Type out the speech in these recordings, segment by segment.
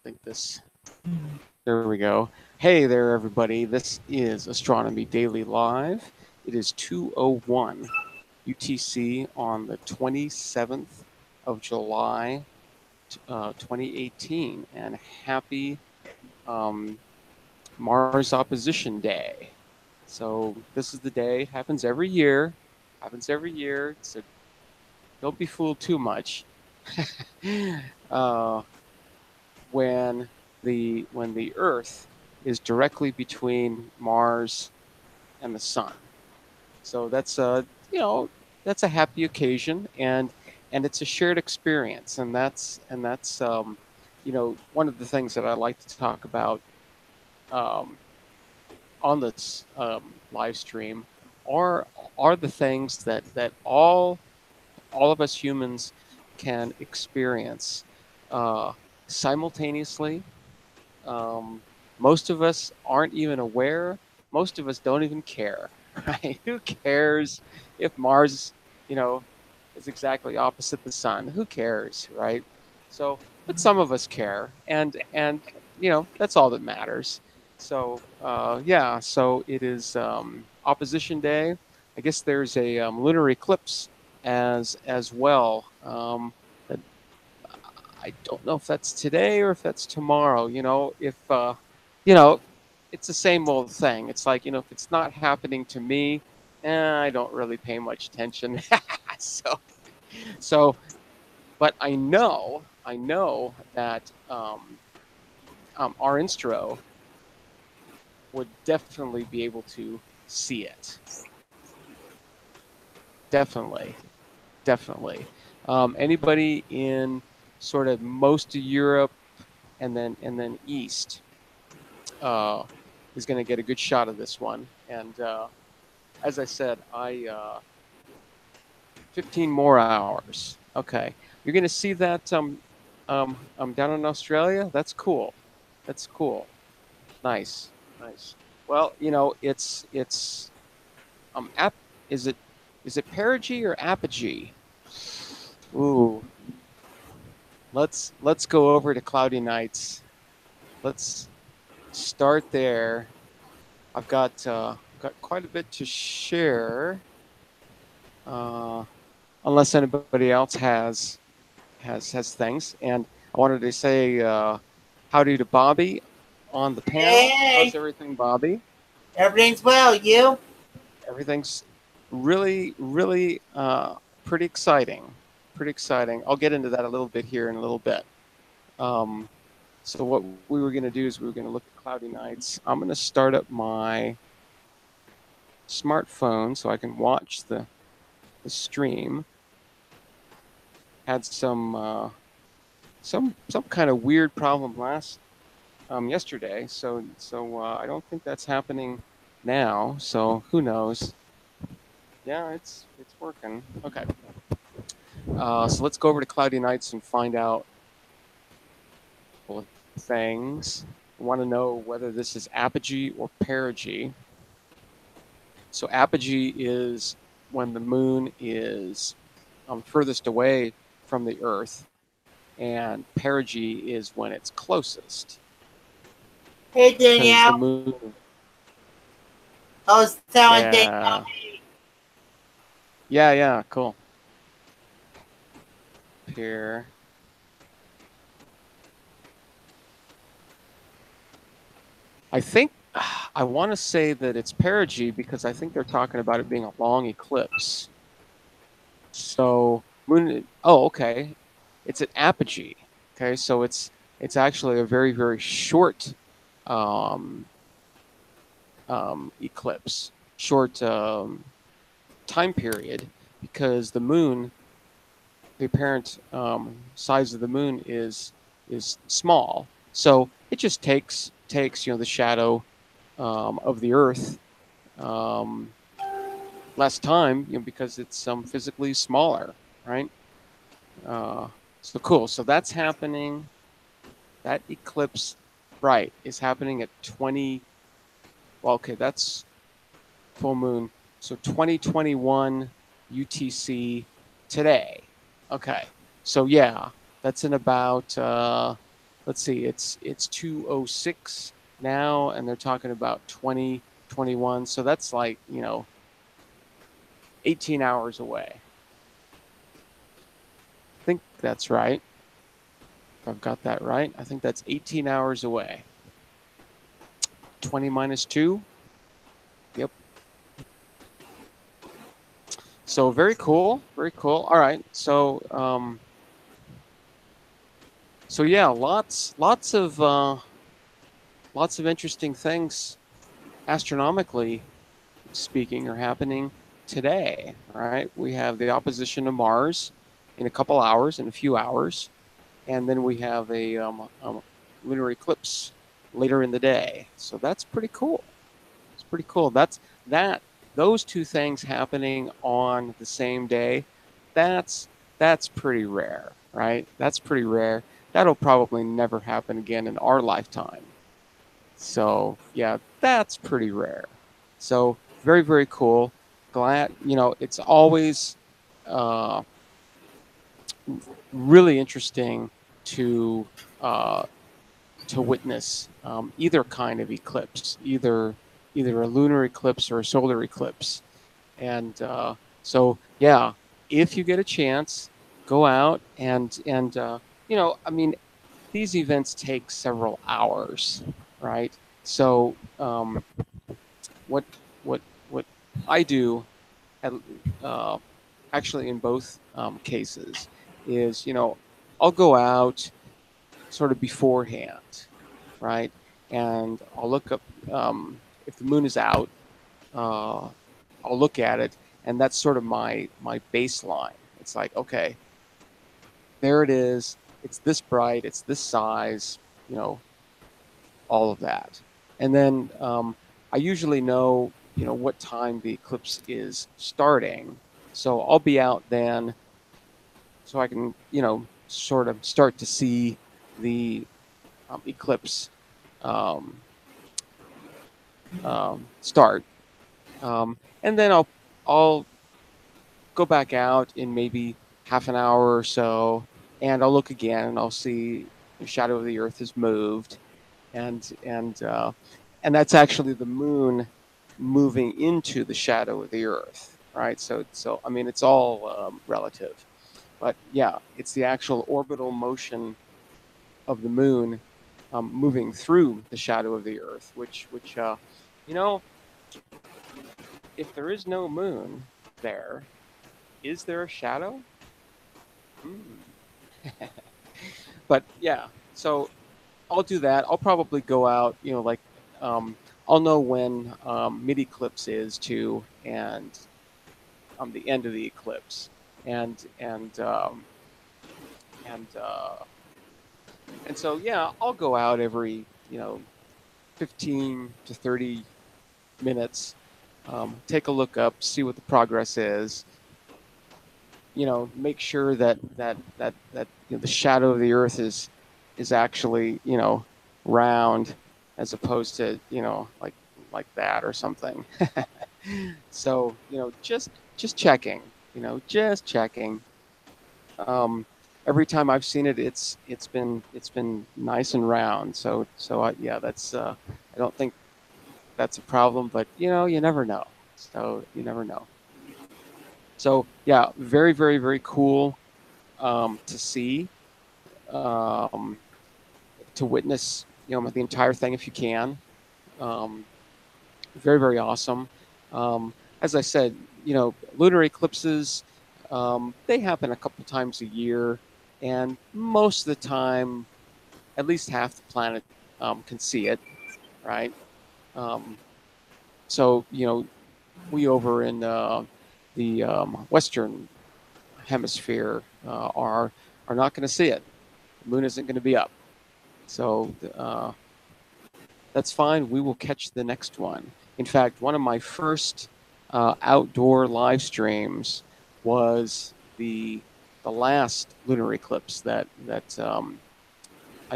think this. There we go. Hey there, everybody. This is Astronomy Daily Live. It is 2:01 UTC on the 27th of July, 2018, and happy Mars Opposition Day. So this is the day. It happens every year. So don't be fooled too much. When the Earth is directly between Mars and the Sun. So that's that's a happy occasion, and it's a shared experience, and that's one of the things that I like to talk about um, on this live stream are the things that all of us humans can experience simultaneously. Um, Most of us aren't even aware. Most of us don't even care, right? Who cares if Mars, you know, is exactly opposite the sun? Who cares, right? So, but some of us care, and that's all that matters. So, yeah. So it is Opposition Day. I guess there's a lunar eclipse as well. That I don't know if that's today or if that's tomorrow. If you know, it's the same old thing. It's like, if it's not happening to me, I don't really pay much attention. so, so, but I know that our instro would definitely be able to see it. Definitely, definitely. Anybody in sort of most of Europe and then east uh, is going to get a good shot of this one. And as I said, 15 more hours. Okay, you're going to see that down in Australia. That's cool. That's cool. Nice, nice. Well, it's ap. Is it perigee or apogee? Ooh, let's go over to cloudy nights. Let's start there. I've got quite a bit to share. Unless anybody else has things. And I wanted to say howdy to Bobby on the panel. Hey, How's everything, Bobby? everything's well. You? Everything's really pretty exciting. Pretty exciting. I'll get into that a little bit here in a little bit. Um, so what we were going to do is we were going to look at cloudy nights. I'm going to start up my smartphone so I can watch the stream. Had some kind of weird problem yesterday, so I don't think that's happening now. So who knows? Yeah, it's working. Okay. So let's go over to cloudy nights and find out a couple of things. I want to know whether this is apogee or perigee. So apogee is when the moon is furthest away from the Earth, and perigee is when it's closest, Hey, because the Danielle. moon. I was telling Yeah, Danielle. yeah, cool. Here, I think I want to say that it's perigee because I think they're talking about it being a long eclipse. So moon. Oh, okay. It's an apogee. Okay, so it's actually a very short um, eclipse, short time period, because the moon, the apparent size of the moon is small. So it just takes the shadow of the Earth um, less time, because it's physically smaller, right? So cool. So that's happening. That eclipse, right, is happening at 20. Well, okay, that's full moon. So 2021 UTC today. Okay. So yeah, that's in about let's see, it's 2:06 now, and they're talking about 2021. So that's like 18 hours away. I think that's right. If I've got that right, I think that's 18 hours away. 20 minus 2. Yep. So very cool, very cool. All right. So yeah, lots of interesting things astronomically speaking are happening today, right? We have the opposition to Mars in a couple hours, in a few hours, and then we have a lunar eclipse later in the day. So that's pretty cool. It's pretty cool. That those two things happening on the same day. That's that's pretty rare, right? That's pretty rare. That'll probably never happen again in our lifetime. So yeah, that's pretty rare. So very, very cool. Glad, it's always uh, really interesting to uh, to witness either kind of eclipse, either a lunar eclipse or a solar eclipse. And so yeah, if you get a chance, go out and I mean, these events take several hours, right? So what what what I do at, uh, actually in both cases is I'll go out sort of beforehand, right? And I'll look up if the moon is out. Uh, I'll look at it, and that's sort of my baseline. It's like, okay, there it is. It's this bright. It's this size. You know, all of that. And then I usually know, what time the eclipse is starting. So I'll be out then so I can, sort of start to see the eclipse um, start. And then I'll go back out in maybe half an hour or so, and I'll look again and I'll see the shadow of the Earth has moved, and and uh, and that's actually the moon moving into the shadow of the Earth, right? So I mean, it's all relative, but yeah, it's the actual orbital motion of the moon moving through the shadow of the Earth, which you know, if there is no moon there, is there a shadow? Hmm. But yeah, so I'll do that. I'll probably go out, like um, I'll know when mid eclipse is too, and the end of the eclipse, and and um, and uh, and so yeah, I'll go out every 15 to 30 minutes, take a look up, see what the progress is. Make sure that the shadow of the Earth is actually round, as opposed to like that or something. So just checking, just checking. Um, every time I've seen it, it's been nice and round. Yeah, that's I don't think that's a problem, but you never know. So you never know. So yeah, very, very, very cool to see, um, to witness, the entire thing if you can. Um, very, very awesome. As I said, lunar eclipses, they happen a couple times a year, and most of the time, at least half the planet can see it, right? Um, so we over in the Western hemisphere are not going to see it. The moon isn't going to be up, so that's fine. We will catch the next one. In fact, one of my first outdoor live streams was the last lunar eclipse I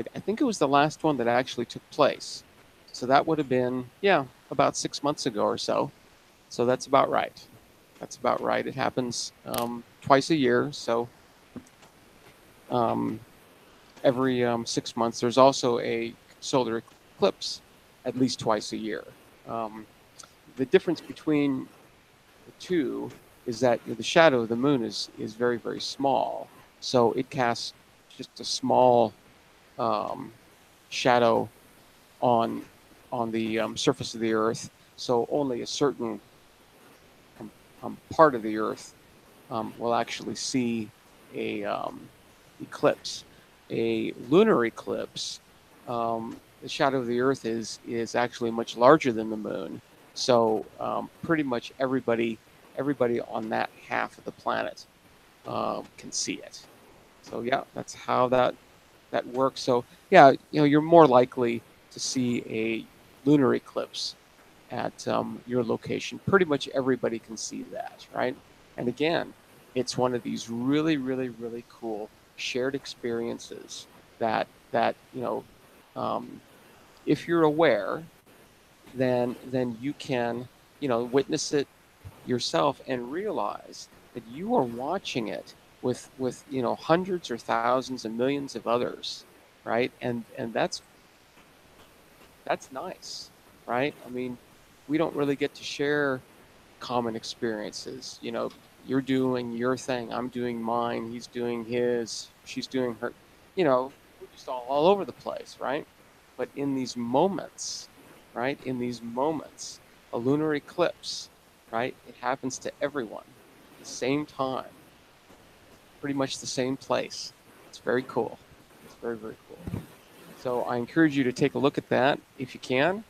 think it was the last one that actually took place. So that would have been, yeah, about 6 months ago or so. So that's about right. That's about right. It happens twice a year. So um, every 6 months. There's also a solar eclipse at least twice a year. Um, the difference between the two is that the shadow of the moon is very, very small, so it casts just a small um, shadow on the surface of the Earth. So only a certain part of the Earth will actually see a eclipse. A lunar eclipse, the shadow of the Earth is actually much larger than the moon. So pretty much everybody on that half of the planet can see it. So yeah, that's how that works. So yeah, you're more likely to see a lunar eclipse at your location. Pretty much everybody can see that, right? And again, it's one of these really, really, really cool shared experiences that um, if you're aware, then you can witness it yourself and realize that you are watching it with hundreds or thousands and millions of others, right? And that's nice, right? I mean, we don't really get to share common experiences. You're doing your thing, I'm doing mine, he's doing his, she's doing her. We're just all over the place, right? But in these moments, right? In these moments, a lunar eclipse, right? It happens to everyone at the same time, pretty much the same place. It's very cool. It's very, very cool. So I encourage you to take a look at that if you can.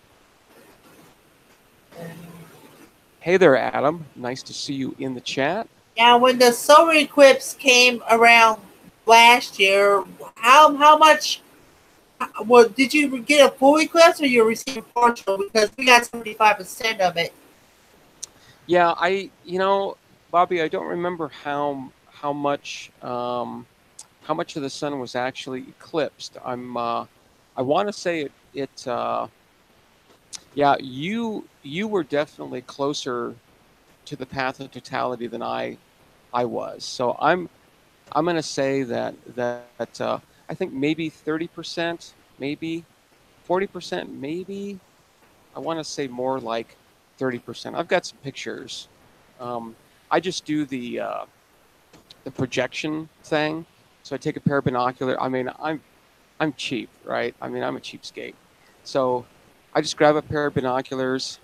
Hey there, Adam. Nice to see you in the chat. Now, when the solar eclipse came around last year, how much? Well, did you get a full eclipse or you received partial? Because we got 75% of it. Yeah, Bobby, I don't remember how much of the sun was actually eclipsed. I want to say it. Yeah, you were definitely closer to the path of totality than I was. So I'm going to say that I think maybe 30%, maybe 40%, maybe. I want to say more like 30%. I've got some pictures. Um, I just do the projection thing. So I take a pair of binocular. I mean, I'm cheap, right? I mean, I'm a cheapskate. So I just grab a pair of binoculars.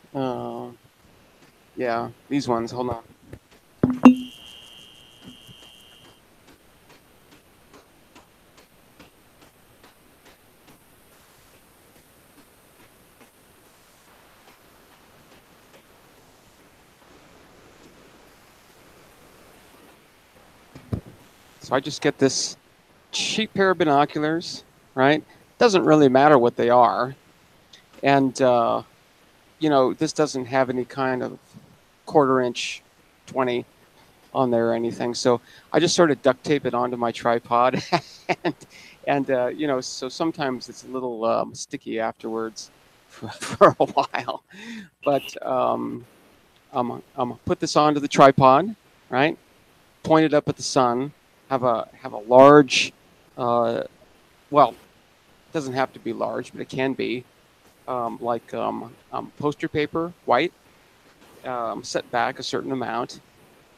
Yeah, these ones. Hold on. So I just get this cheap pair of binoculars, right? Doesn't really matter what they are. And, this doesn't have any kind of quarter inch 20 on there or anything. So I just sort of duct tape it onto my tripod. and, so sometimes it's a little sticky afterwards for a while. But I'm put this onto the tripod, right? Point it up at the sun. Have a large, uh, well, it doesn't have to be large, but it can be like poster paper, white, set back a certain amount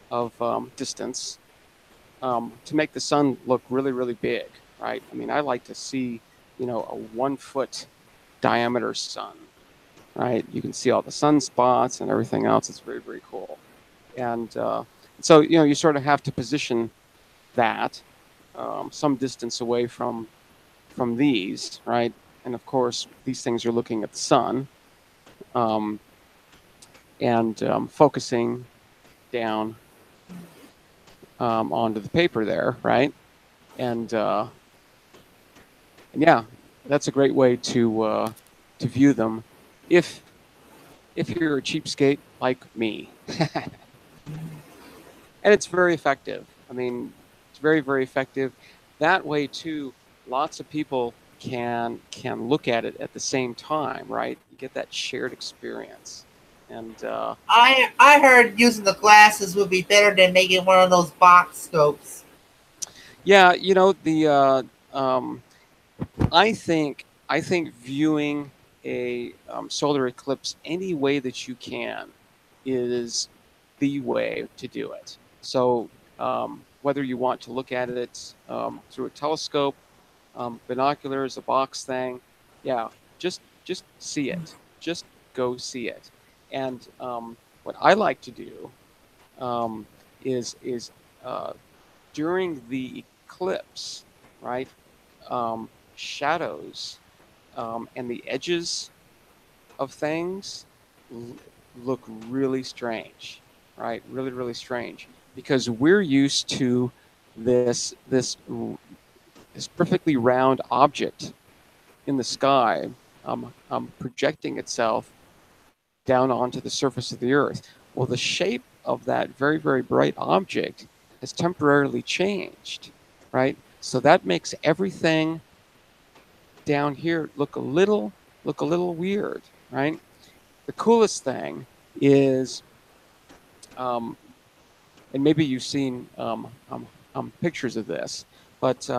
of distance to make the sun look really, really big, right? I mean, I like to see, a 1 foot diameter sun, right? You can see all the sunspots and everything else. It's very, very cool. And so, you sort of have to position that some distance away from these, right? And of course, these things are looking at the sun um, and focusing down onto the paper there, right? And yeah, that's a great way to view them if you're a cheapskate like me. And it's very effective. I mean, it's very, very effective. That way too, lots of people can look at it at the same time, right? You get that shared experience. And I heard using the glasses would be better than making one of those box scopes. yeah, the I think viewing a solar eclipse any way that you can is the way to do it. So whether you want to look at it through a telescope, binoculars, a box thing, yeah, just see it. Just go see it. And what I like to do um, is uh, during the eclipse, right? Shadows and the edges of things l- look really strange, right? Really, really strange because we're used to this perfectly round object in the sky projecting itself down onto the surface of the Earth. Well, the shape of that very, very bright object has temporarily changed, right? So that makes everything down here look a little weird, right? The coolest thing is, um, and maybe you've seen pictures of this, but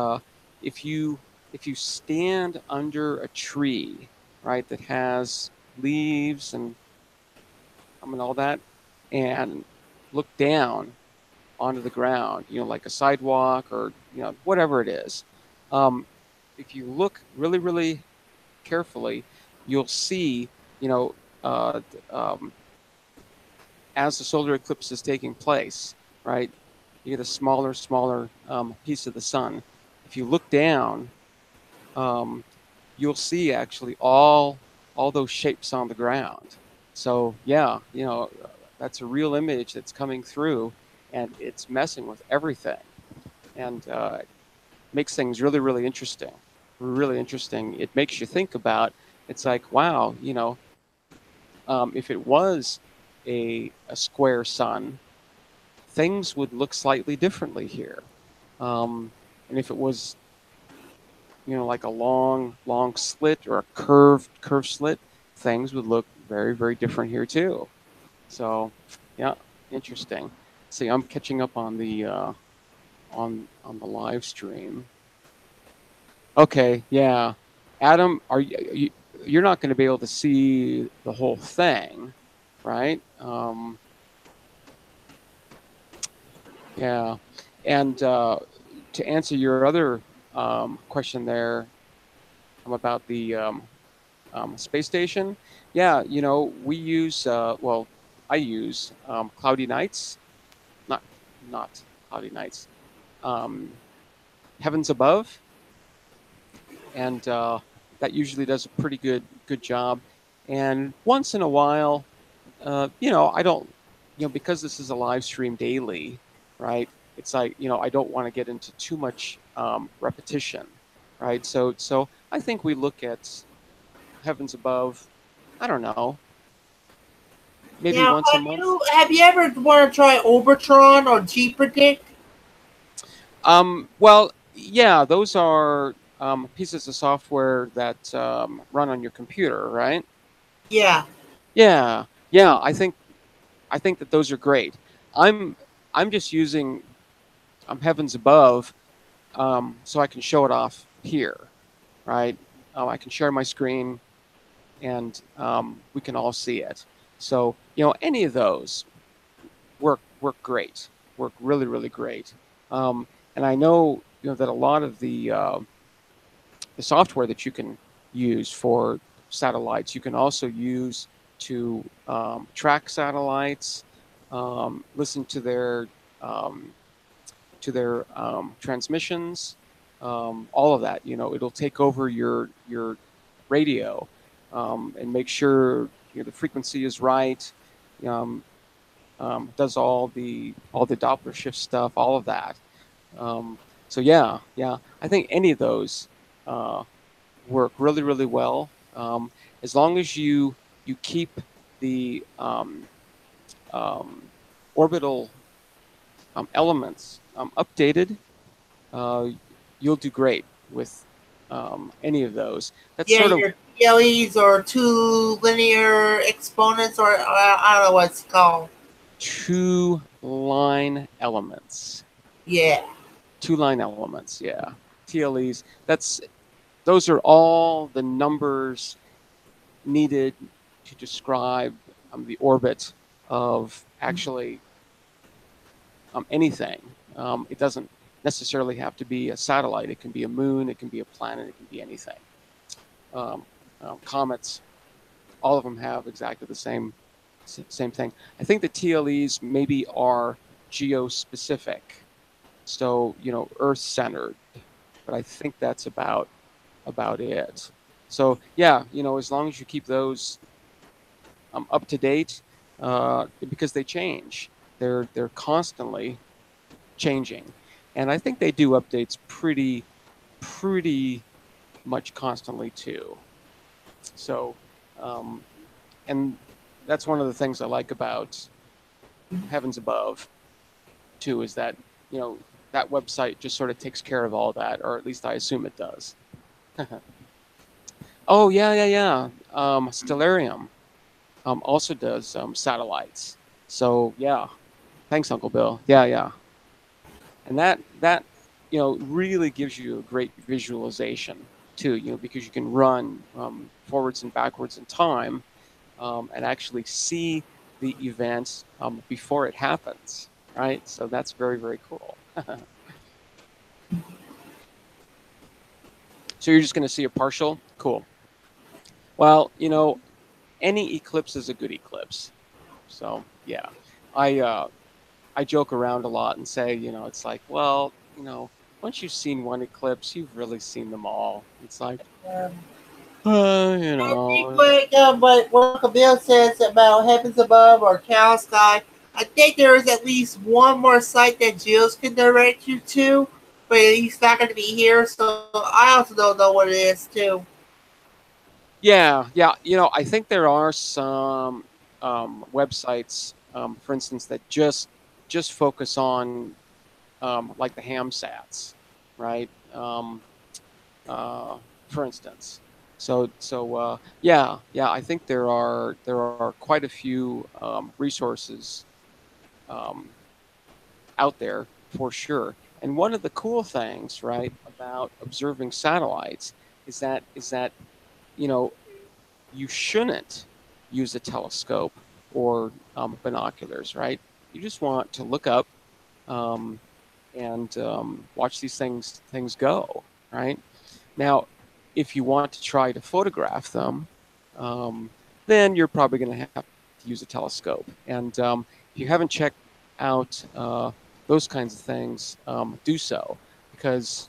if you if you stand under a tree, right, that has leaves and all that, and look down onto the ground, like a sidewalk or whatever it is, um, if you look really, really carefully, you'll see, you know, uh, um, as the solar eclipse is taking place, right? You get a smaller, smaller piece of the sun. If you look down, um, you'll see actually all those shapes on the ground. So yeah, that's a real image that's coming through, and it's messing with everything, and makes things really, really interesting. Really interesting. It makes you think about. It's like, wow, if it was a square sun, things would look slightly differently here. And if it was, like a long, long slit or a curved slit, things would look very, very different here too. So, yeah, interesting. See, I'm catching up on the on the live stream. Okay, yeah. Adam, you're not going to be able to see the whole thing, right? Yeah. And to answer your other question there about the space station, yeah, we use, well, I use cloudy nights, not not cloudy nights, um, heavens above, and that usually does a pretty good job. And once in a while, I don't, because this is a live stream daily, right? It's like, I don't want to get into too much repetition, right? So I think we look at heavens above. I don't know, maybe Now, once a month. have you ever want to try Obertron or G Predict? Well, yeah, those are pieces of software that run on your computer, right? Yeah. Yeah, yeah. I think that those are great. I'm I'm just using heavens above so I can show it off here, right? I can share my screen and we can all see it. So any of those work great, work really, really great. And I know that a lot of the software that you can use for satellites, you can also use to track satellites, listen um, to their transmissions, all of that. It'll take over your radio and make sure the frequency is right. Um, does all the Doppler shift stuff, all of that. Um, so yeah, yeah, I think any of those uh, work really, really well, as long as you keep the um, orbital elements updated. Uh, you'll do great with any of those. That's Yeah, sort of your PLEs or two linear exponents, or I don't know what it's called. two line elements. Yeah. Two line elements, yeah. TLEs. those are all the numbers needed to describe the orbit of actually anything. It doesn't necessarily have to be a satellite. It can be a moon. It can be a planet. It can be anything. Um, Comets, all of them have exactly the same thing. I think the TLEs maybe are geospecific, so Earth centered, but I think that's about it. So yeah, as long as you keep those up to date, because they change, they're constantly changing, and I think they do updates pretty much constantly too. So, um, and that's one of the things I like about Heavens Above too, is that you know that website just sort of takes care of all that, or at least I assume it does. Oh yeah, yeah, yeah. Stellarium also does satellites. So yeah, thanks, Uncle Bill. Yeah, yeah, and that really gives you a great visualization too. Because you can run forwards and backwards in time, and actually see the event before it happens. Right. So that's very, very cool. So you're just going to see a partial. Cool. Well, any eclipse is a good eclipse. So yeah, I uh, I joke around a lot and say, it's like, well, once you've seen one eclipse, you've really seen them all. It's like, Um, uh, you I think know, what Uncle Bill says about heavens above or cow sky, I think there is at least one more site that Jules can direct you to, but he's not going to be here, so I also don't know what it is too. yeah, yeah. I think there are some websites, for instance, that just focus on like the ham sats, right? Uh, for instance. So yeah, yeah. I think there are quite a few resources um, out there for sure. And one of the cool things, right, about observing satellites is that you know you shouldn't use a telescope or binoculars, right? You just want to look up um, and watch these things go, right? Now, if you want to try to photograph them, um, then you're probably going to have to use a telescope. And if you haven't checked out those kinds of things, do so, because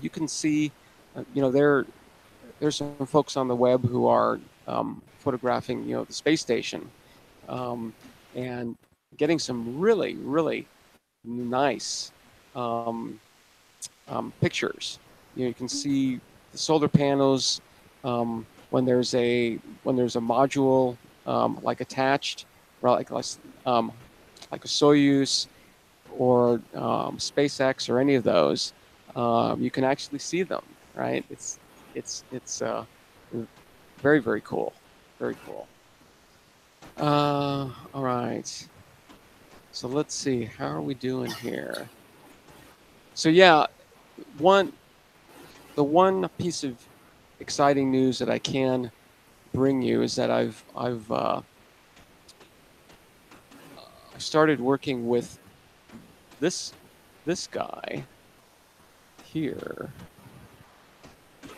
you can see, there's some folks on the web who are photographing, the space station, um, and getting some really, really nice um, pictures. You can see the solar panels when there's a module like attached, or um, like a Soyuz or SpaceX or any of those. You can actually see them, right? It's very, very cool, very cool. All right. So let's see. How are we doing here? So yeah, one the one piece of exciting news that I can bring you is that I've started working with this this guy here,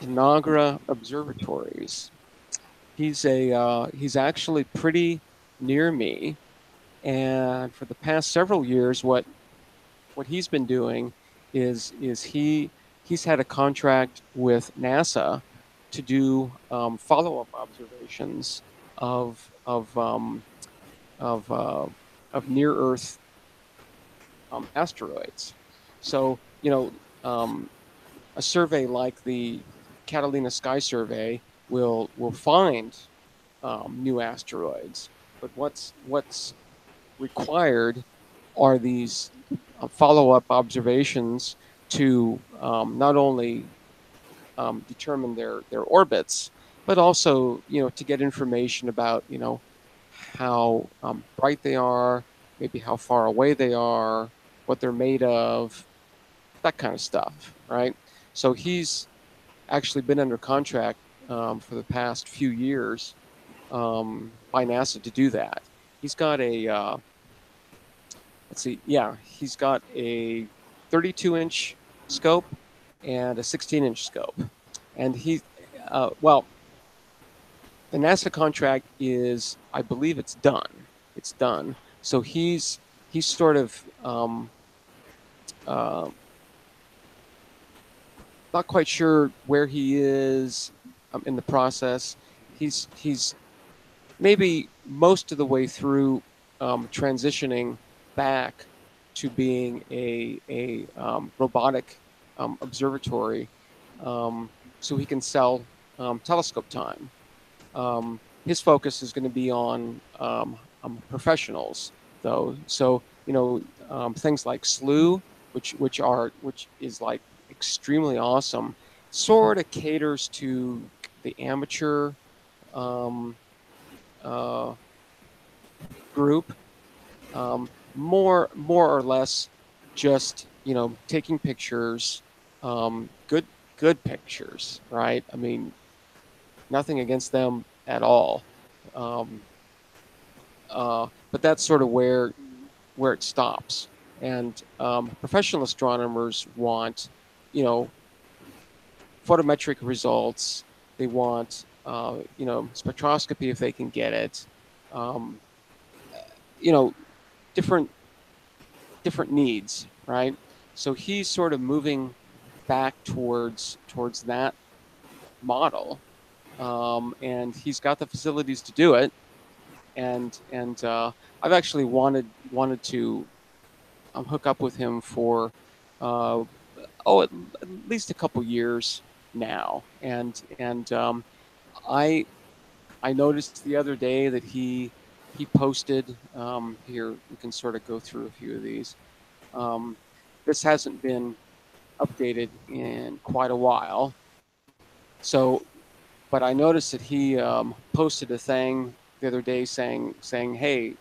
Inagra Observatories. He's actually pretty near me, and for the past several years, what he's been doing is he's had a contract with NASA to do follow-up observations of of um, of uh, of near Earth asteroids. So a survey like the Catalina Sky Survey will find new asteroids, but what's required are these follow-up observations to not only determine their orbits, but also to get information about how bright they are, maybe how far away they are, what they're made of, that kind of stuff, right? So actually been under contract for the past few years by NASA to do that. He's got a let's see, yeah, he's got a 32-inch scope and a 16-inch scope, and well, the NASA contract is, I believe, it's done. It's done. So he's sort of uh, not quite sure where he is in the process. He's maybe most of the way through transitioning back to being a robotic observatory, so he can sell telescope time. His focus is going to be on professionals, though. So things like SLU, which is like extremely awesome, sort of caters to the amateur um, uh, group, more or less just taking pictures, good pictures, right? I mean, nothing against them at all, um, but that's sort of where it stops. And professional astronomers want you know photometric results. They want spectroscopy if they can get it. Um, you know different different needs, right? So he's sort of moving back towards that model, and he's got the facilities to do it. And I've actually wanted to hook up with him for uh, at least a couple years now, and I I noticed the other day that he posted here. We can sort of go through a few of these. Um, this hasn't been updated in quite a while. So, but I noticed that he posted a thing the other day saying, "Hey,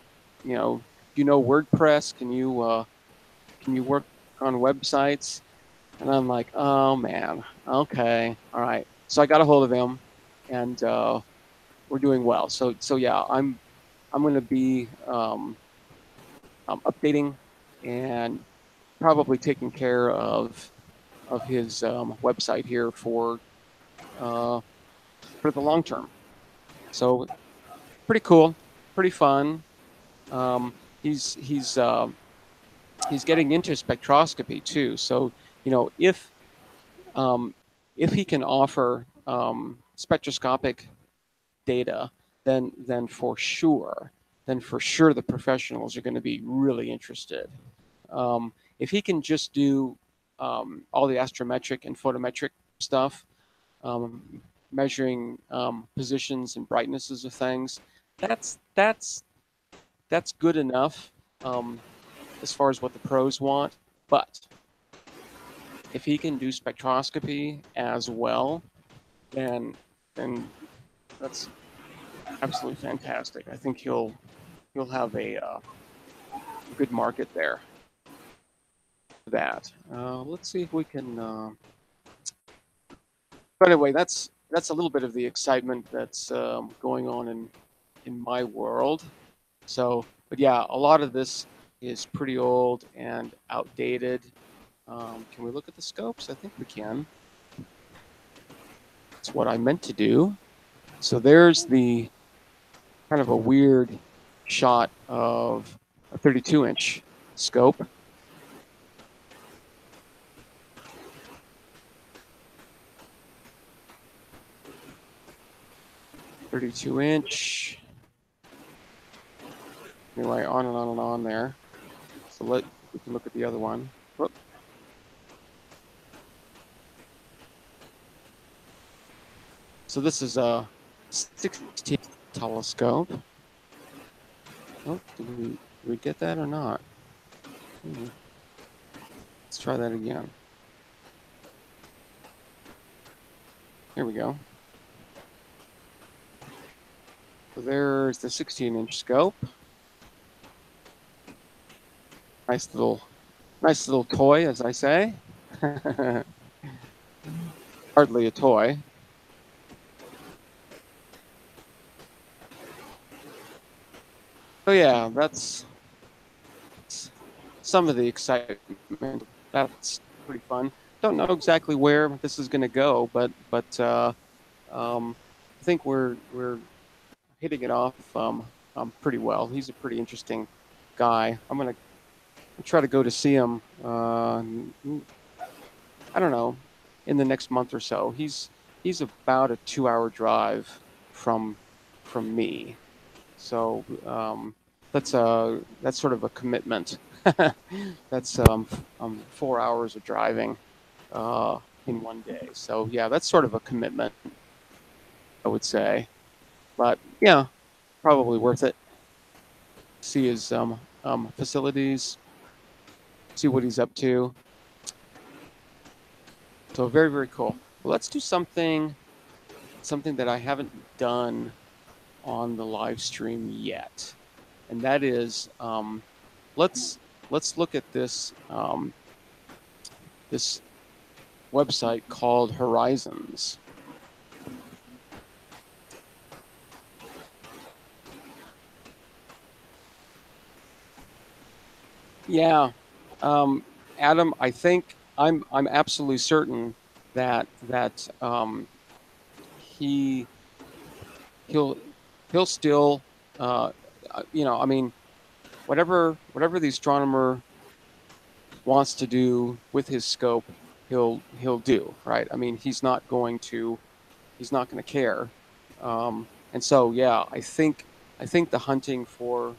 WordPress? Can you work on websites?" And I'm like, "Oh man, okay, all right." So I got a hold of him, and we're doing well. So yeah, I'm going to be updating and probably taking care of his website here uh, for the long term. So pretty cool, pretty fun. Um, he's he's uh, he's getting into spectroscopy too. So if um, if he can offer spectroscopic data, then for sure the professionals are going to be really interested. If he can just do all the astrometric and photometric stuff, um, measuring positions and brightnesses of things, that's that's that's good enough um, as far as what the pros want. But if he can do spectroscopy as well, then then that's absolutely fantastic. I think he'll have a good market there for that. Let's see if we can. But anyway, that's a little bit of the excitement that's going on in my world. So, but yeah, a lot of this is pretty old and outdated. Can we look at the scopes? I think we can. That's what I meant to do. So there's the kind of a weird shot of a 32-inch scope. 32-inch. Anyway, on and on and on there. So we can look at the other one. Whoop. So this is a 16 telescope. Oh, did we get that or not? Let's try that again. Here we go. So there's the 16-inch scope. Nice little toy, as I say. hardly a toy. So yeah, that's some of the excitement. That's pretty fun. Don't know exactly where this is going to go, but I think we're hitting it off pretty well. He's a pretty interesting guy. I'm gonna try to go to see him. I don't know, in the next month or so. He's about a 2 hour drive from from me, so that's sort of a commitment. That's 4 hours of driving uh, in one day. So yeah, that's sort of a commitment, I would say. But yeah, probably worth it. See his facilities, see what he's up to. So very, very cool. Well, let's do something that I haven't done on the live stream yet, and that is let's let's look at this website called Horizons. Yeah, um, Adam, I think I'm absolutely certain that he he'll he'll still I mean whatever the astronomer wants to do with his scope, he'll do, right. I mean, he's not going to care. And so yeah, I think the hunting for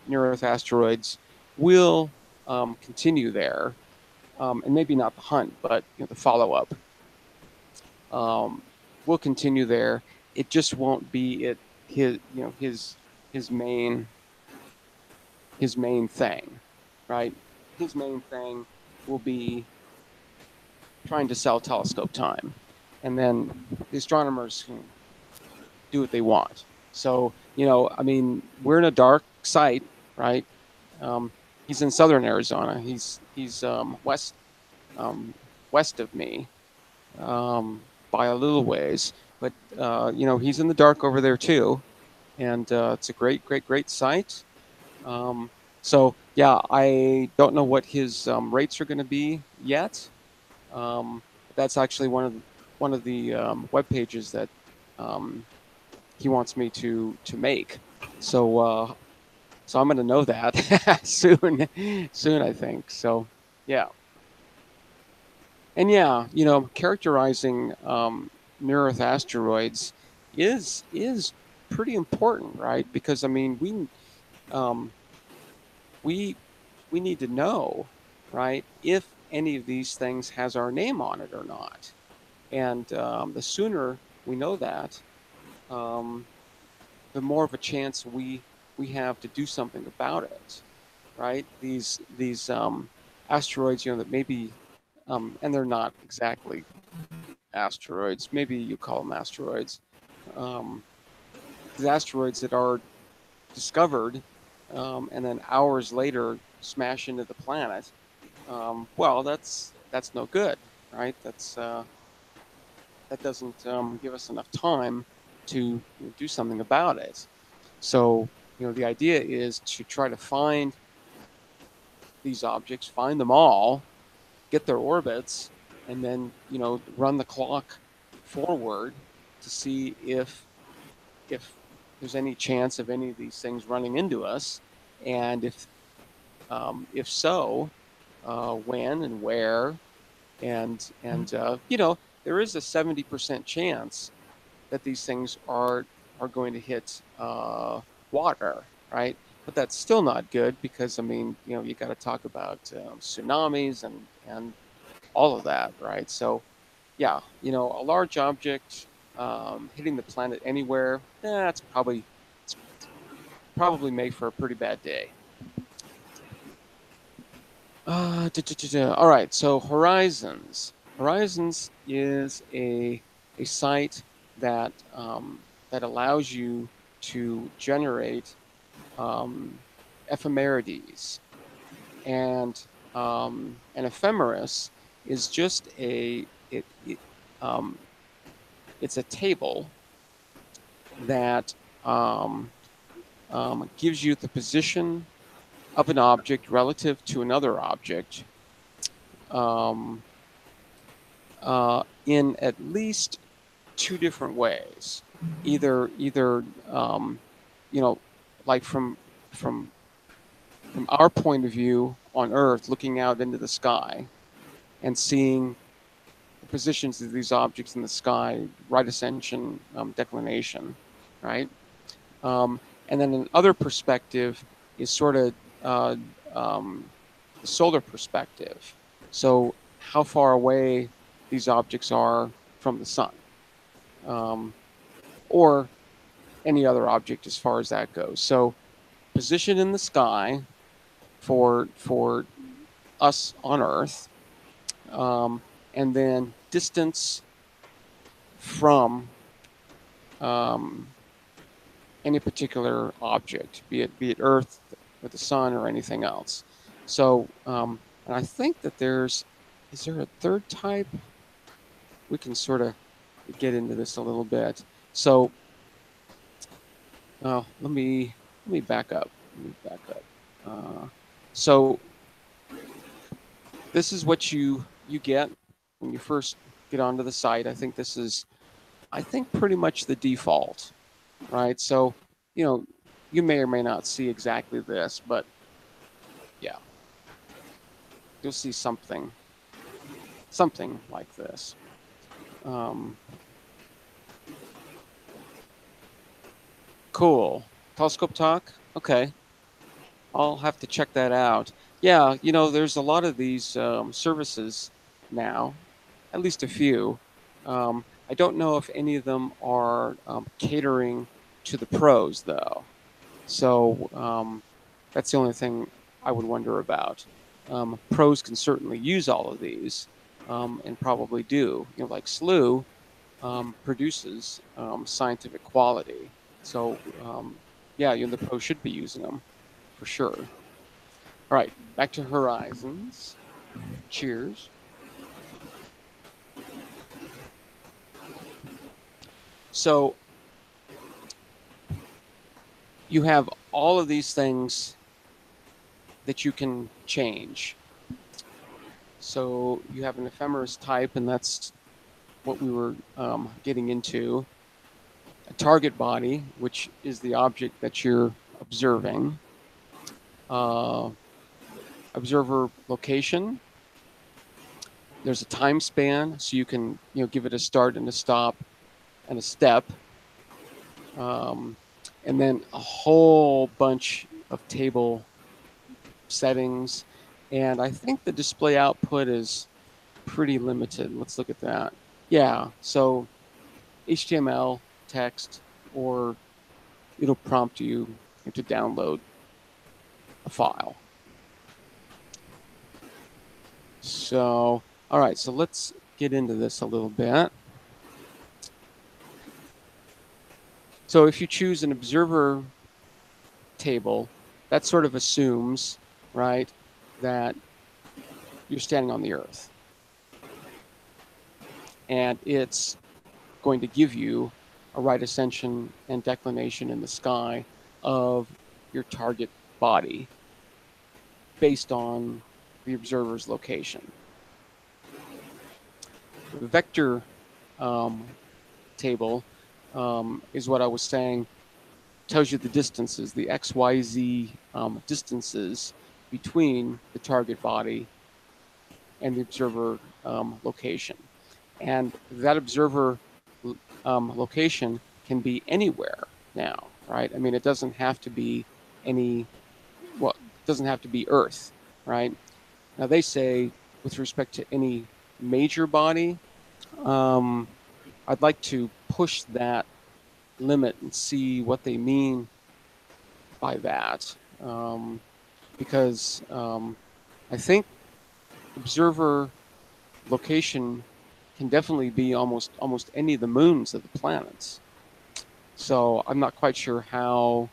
near Earth asteroids will continue there, and maybe not the hunt, but the follow up um, will continue there. It just won't be his main his main thing, right? His main thing will be trying to sell telescope time, and then the astronomers can do what they want. So I mean, we're in a dark site, right? Um, he's in southern Arizona. He's um, west of me by a little ways, but he's in the dark over there too, and it's a great site. Um, so yeah, I don't know what his rates are going to be yet. But that's actually one of the web pages that um, he wants me to make. So I'm going to know that soon I think. So yeah, and yeah, characterizing near Earth asteroids is pretty important, right? Because I mean, um, we we need to know, right, if any of these things has our name on it or not. And the sooner we know that, um, the more of a chance we have to do something about it, right? These asteroids, that maybe, and they're not exactly asteroids. Maybe you call them asteroids. Um, these asteroids that are discovered and then hours later smash into the planet. Well, that's no good, right? That doesn't give us enough time to do something about it. So the idea is to try to find these objects, find them all, get their orbits, and then run the clock forward to see if there's any chance of any of these things running into us, and if so, when and where, and there is a 70% chance that these things are going to hit water, right? But that's still not good because I mean, you got to talk about tsunamis and all of that, right? So yeah, a large object hitting the planet anywhere, it's probably made for a pretty bad day. All right, so Horizons. Horizons is a site that allows you to generate ephemerides, and an ephemeris is just um, it's a table that gives you the position of an object relative to another object um, in at least two different ways. Either you know, like from from our point of view on Earth, looking out into the sky and seeing the positions of these objects in the sky, right ascension, declination, right? Um, and then another perspective is sort of uh, um, the solar perspective. So how far away these objects are from the sun, um, or any other object as far as that goes. So position in the sky for us on Earth, um, and then distance from um, any particular object, be it Earth or the sun or anything else. So, and I think that is there a third type? We can sort of get into this a little bit. So, let me back up. Let me back up. So this is what you get when you first get onto the site. I think pretty much the default, right? So, you know, you may or may not see exactly this, but yeah, you'll see something like this. Um, cool. Telescope talk. Okay, I'll have to check that out. Yeah, there's a lot of these services now, at least a few. I don't know if any of them are catering to the pros, though. So that's the only thing I would wonder about. Pros can certainly use all of these, and probably do. Like SLU produces scientific quality. So yeah, the pros should be using them for sure. All right, back to Horizons. Cheers. So you have all of these things that you can change. So you have an ephemeris type, and that's what we were getting into. A target body, which is the object that you're observing. Uh, observer location. There's a time span, so you can give it a start and a stop and a step. And then a whole bunch of table settings. And I think the display output is pretty limited. Let's look at that. Yeah, so HTML, text, or it'll prompt you to download a file. So, all right, so let's get into this a little bit. So if you choose an observer table, that sort of assumes, right, that you're standing on the Earth. And it's going to give you a right ascension and declination in the sky of your target body based on the observer's location. The vector table is what I was saying, tells you the distances, the XYZ distances between the target body and the observer location. And that observer location can be anywhere now, right? I mean, it doesn't have to be it doesn't have to be Earth, right? Now, they say with respect to any major body, I'd like to push that limit and see what they mean by that, because I think observer location can definitely be almost any of the moons of the planets. So I'm not quite sure how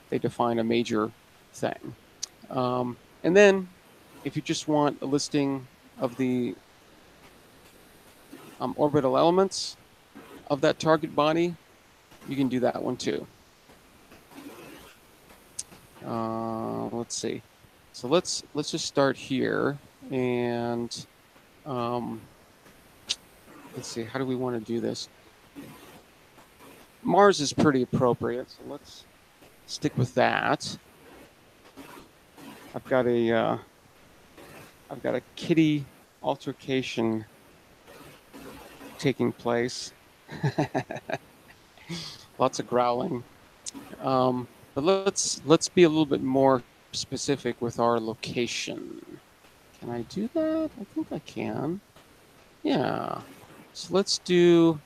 they define a major thing. And then if you just want a listing of the orbital elements of that target body, you can do that one too. Let's see. So let's just start here, and let's see. How do we want to do this? Mars is pretty appropriate, so let's stick with that. I've got a kitty altercation taking place. Lots of growling. But let's be a little bit more specific with our location. Can I do that? I think I can. Yeah. So let's do.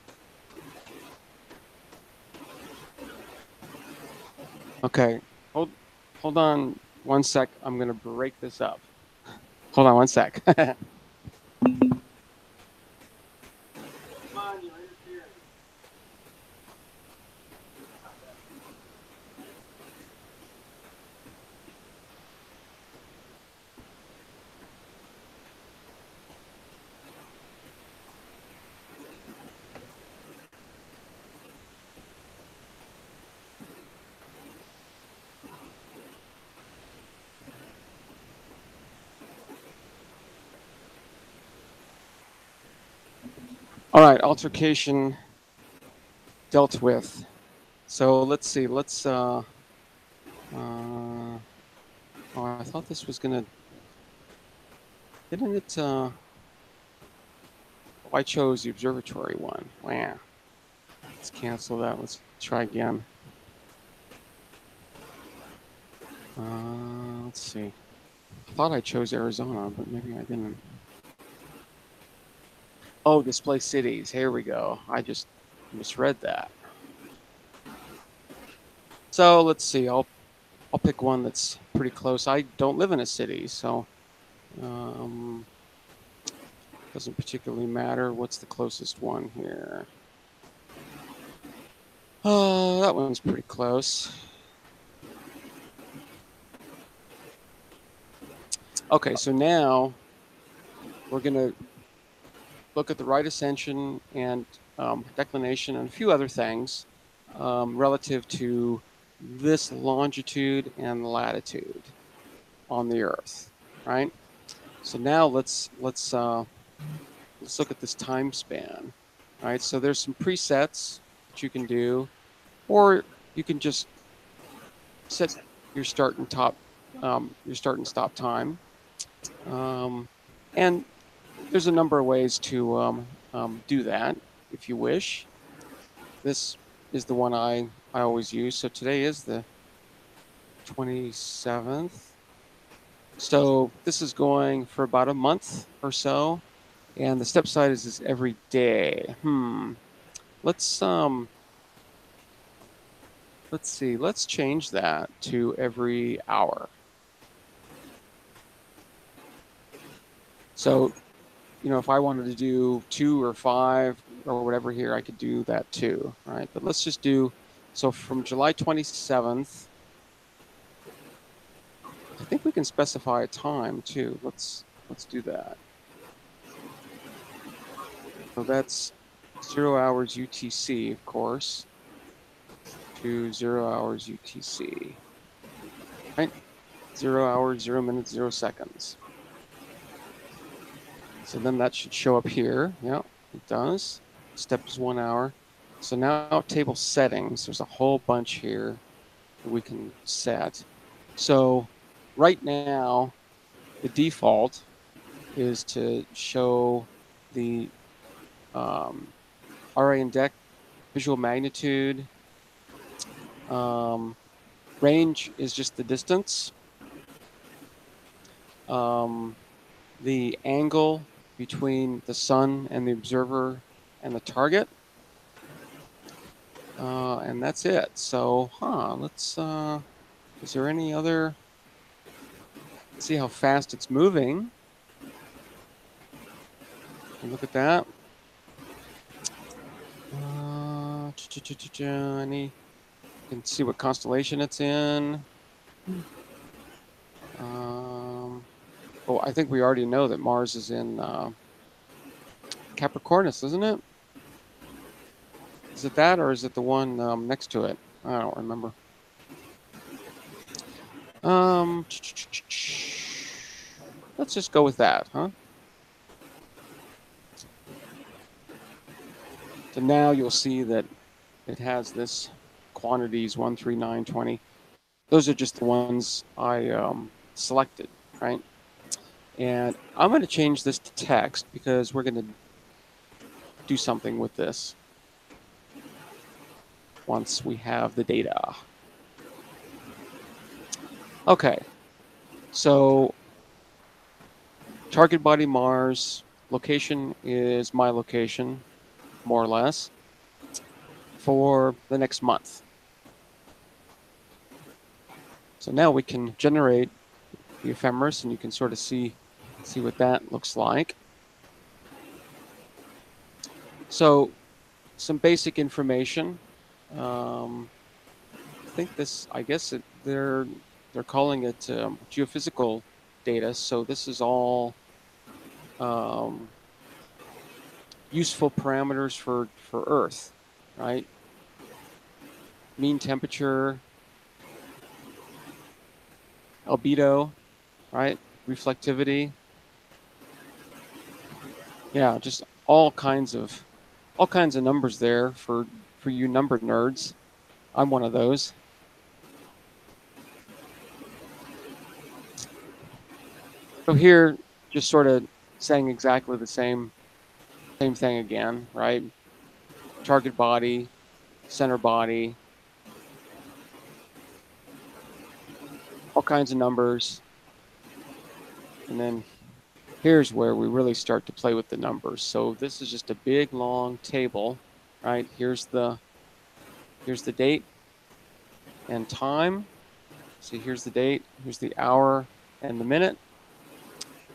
Okay. Hold on one sec. I'm gonna break this up. Hold on one sec. Come on, you're interfering. All right, altercation dealt with. So let's see. Oh, I thought this was gonna. Didn't it? Oh, I chose the observatory one. Wow. Let's cancel that. Let's try again. Let's see. I thought I chose Arizona, but maybe I didn't. Oh, display cities. Here we go. I just misread that. So let's see. I'll pick one that's pretty close. I don't live in a city, so doesn't particularly matter. What's the closest one here? Oh, that one's pretty close. Okay, so now we're going to look at the right ascension and declination and a few other things relative to this longitude and latitude on the Earth, right? So now let's look at this time span, right? So there's some presets that you can do, or you can just set your start and stop time, and there's a number of ways to do that if you wish. This is the one I always use. So today is the 27th. So this is going for about a month or so, and the step size is every day. Let's see. Let's change that to every hour. So, if I wanted to do 2 or 5 or whatever here, I could do that too, right? But let's just do, so from July 27th, I think we can specify a time too. Let's do that. So that's 0 hours UTC, of course, to 0 hours UTC, right? 0 hours, 0 minutes, 0 seconds. So then that should show up here. Yeah, it does. Step is 1 hour. So now table settings, there's a whole bunch here that we can set. So right now, the default is to show the RA index, visual magnitude. Range is just the distance. The angle between the sun and the observer and the target. And that's it. So, let's, is there any other, let's see how fast it's moving. And look at that. You can see what constellation it's in. Oh, I think we already know that Mars is in Capricornus, isn't it? Is it that, or is it the one next to it? I don't remember. Let's just go with that, huh? So now you'll see that it has this quantities 1, 3, 9, 20. Those are just the ones I selected, right? And I'm going to change this to text because we're going to do something with this once we have the data. Okay, so target body Mars, location is my location, more or less, for the next month. So now we can generate the ephemeris, and you can sort of see what that looks like. So some basic information. I think this, I guess they're calling it geophysical data. So this is all useful parameters for Earth, right? Mean temperature, albedo, right? Reflectivity. Yeah, just all kinds of numbers there for you number nerds. I'm one of those. So here, just sort of saying exactly the same thing again, right? Target body, center body, all kinds of numbers. And then here's where we really start to play with the numbers. So this is just a big long table, right? Here's the date and time. So here's the date, here's the hour and the minute.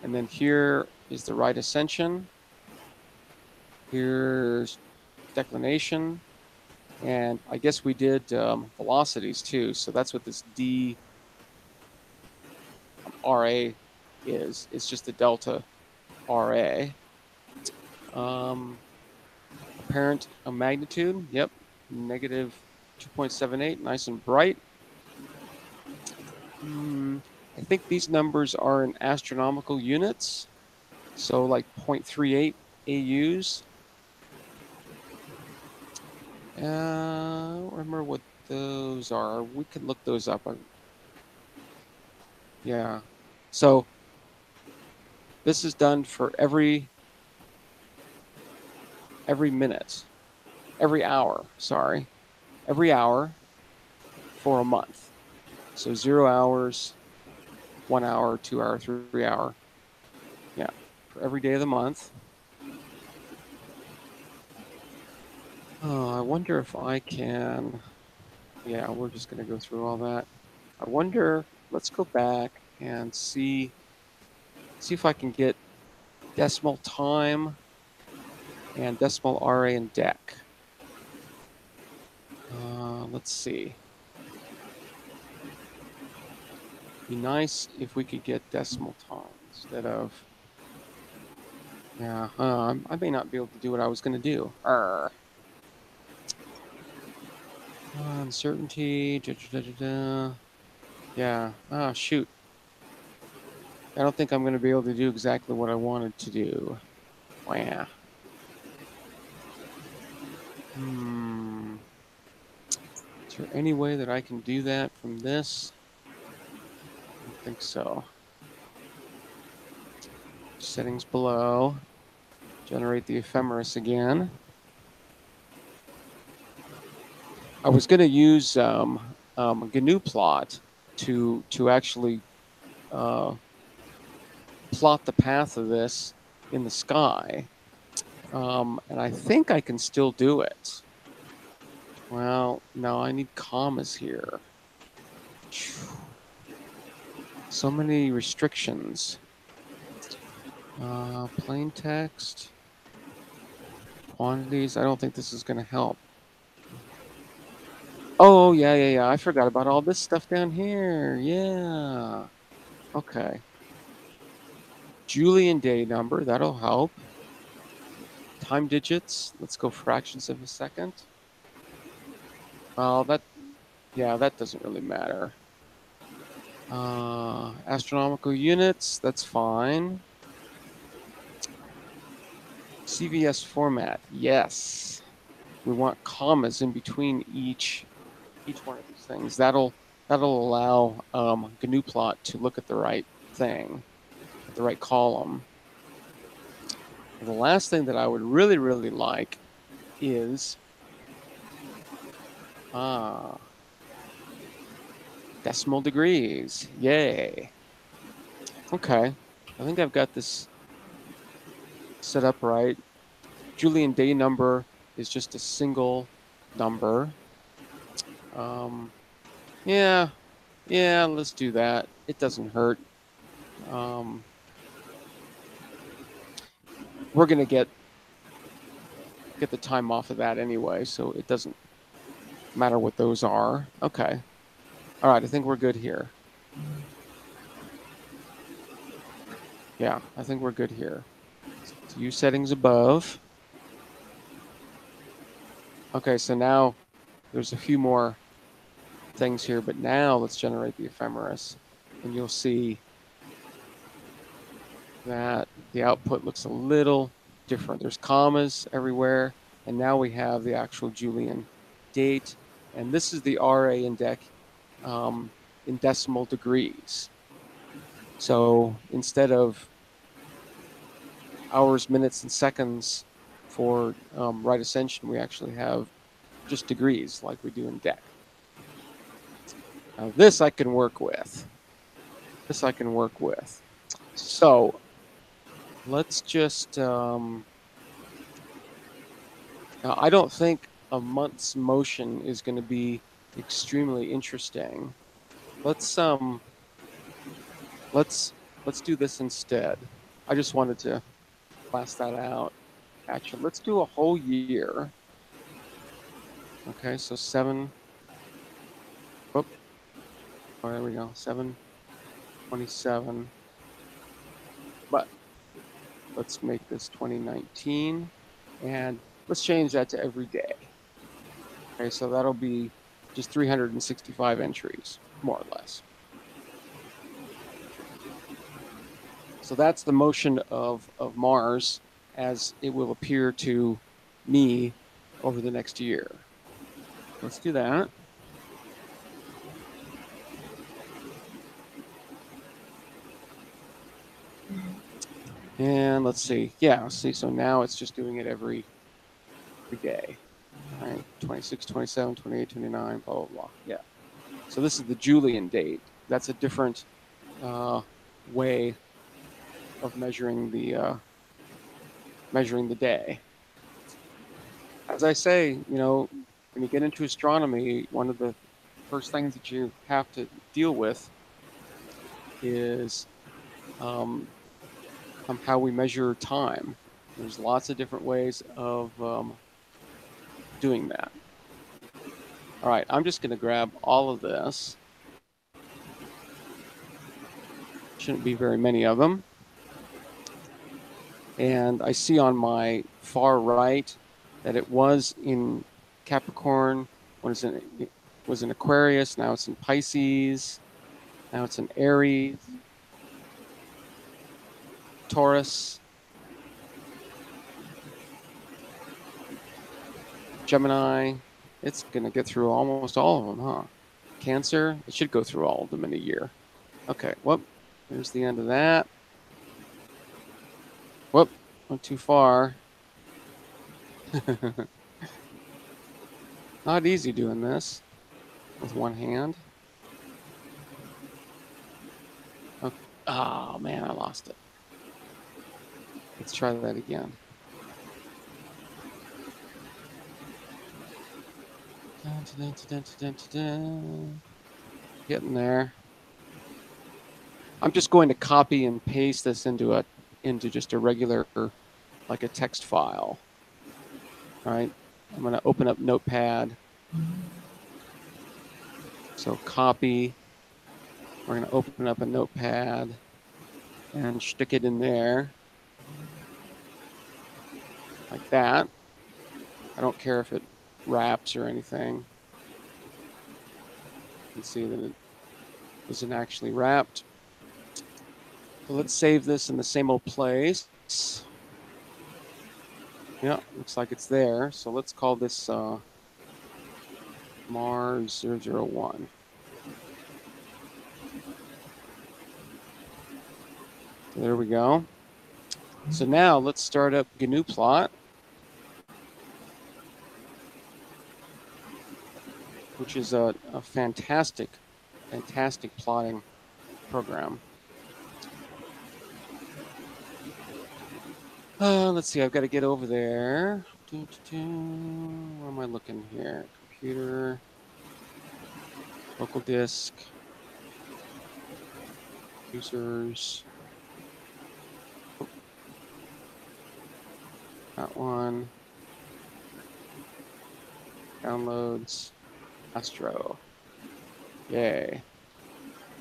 And then here is the right ascension. Here's declination. And I guess we did velocities too. So that's what this D RA is. It's just the delta RA. Apparent magnitude, yep, negative 2.78, nice and bright. I think these numbers are in astronomical units, so like 0.38 AUs. I don't remember what those are. We could look those up. Yeah. So this is done for every minute, every hour, sorry, every hour for a month. So 0 hours, 1 hour, 2 hour, 3 hour. Yeah, for every day of the month. Oh, I wonder if I can. Yeah, we're just going to go through all that. I wonder, let's go back and see if I can get decimal time and decimal RA and DEC. Let's see. Be nice if we could get decimal time instead of. Yeah, I may not be able to do what I was going to do. Uncertainty. Yeah. Oh, shoot. I don't think I'm going to be able to do exactly what I wanted to do. Wow. Is there any way that I can do that from this? I don't think so. Settings below. Generate the ephemeris again. I was going to use GNU plot to actually plot the path of this in the sky. And I think I can still do it. Well, no, I need commas here. So many restrictions. Plain text. Quantities. I don't think this is going to help. Oh, yeah. I forgot about all this stuff down here. Yeah. Okay. Julian day number. That'll help. time digits. Let's go fractions of a second. Well, that doesn't really matter. Astronomical units, that's fine. CVS format, yes. We want commas in between each one of these things. That'll allow GNU plot to look at the right thing, at the right column. And the last thing that I would really, really like is decimal degrees. Yay. Okay. I think I've got this set up right. Julian day number is just a single number. Yeah, let's do that. It doesn't hurt. We're gonna get the time off of that anyway, so it doesn't matter what those are. Okay. All right, I think we're good here. Yeah, I think we're good here. So use settings above. Okay, so now there's a few more things here, but now let's generate the ephemeris, and you'll see that the output looks a little different. There's commas everywhere, and now we have the actual Julian date, and this is the RA index in decimal degrees. So instead of hours, minutes, and seconds for right ascension, we actually have just degrees like we do in DEC. Now this I can work with. So let's just, now I don't think a month's motion is going to be extremely interesting. Let's do this instead. I just wanted to blast that out. Actually, let's do a whole year. Okay, so 7. Oh, there we go. 7/27. But let's make this 2019, and let's change that to every day. Okay, so that'll be just 365 entries, more or less. So that's the motion of Mars as it will appear to me over the next year. Let's do that. And let's see. Yeah, let's see. So now it's just doing it every day. All right, 26, 27, 28, 29, blah, blah, blah. Yeah. So this is the Julian date. That's a different way of measuring the day. As I say, when you get into astronomy, one of the first things that you have to deal with is how we measure time. There's lots of different ways of doing that. All right, I'm just going to grab all of this. Shouldn't be very many of them. And I see on my far right that it was in Capricorn, it was in Aquarius, now it's in Pisces, now it's in Aries, Taurus, Gemini. It's going to get through almost all of them, huh? Cancer, it should go through all of them in a year. Okay, whoop, there's the end of that. Whoop, went too far. Not easy doing this with one hand. Okay. Oh man, I lost it. Let's try that again. Getting there. I'm just going to copy and paste this into just a regular, like a text file. All right, I'm going to open up Notepad. So copy. We're going to open up a Notepad and stick it in there. like that. I don't care if it wraps or anything. You can see that it isn't actually wrapped. So let's save this in the same old place. Yeah, looks like it's there. So let's call this Mars 001. So there we go. So now let's start up GNU plot, which is a fantastic plotting program. Let's see, I've got to get over there. Where am I looking here? Computer, local disk, users. Oh, that one. Downloads, Astro. Yay.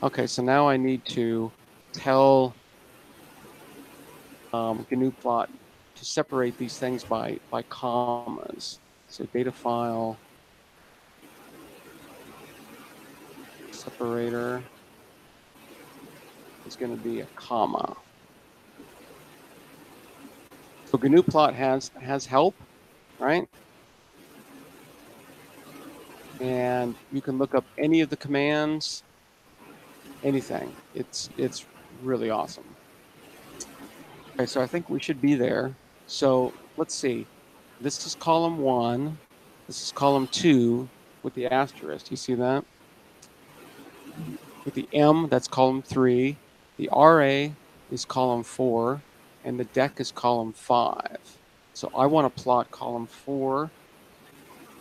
Okay, so now I need to tell GNU plot to separate these things by commas. So data file separator is going to be a comma. So GNU plot has help, right? And you can look up any of the commands, anything. It's really awesome. Okay, so I think we should be there. So let's see. This is column 1. This is column 2 with the asterisk. You see that? With the M, that's column 3. The RA is column 4. And the deck is column 5. So I want to plot column 4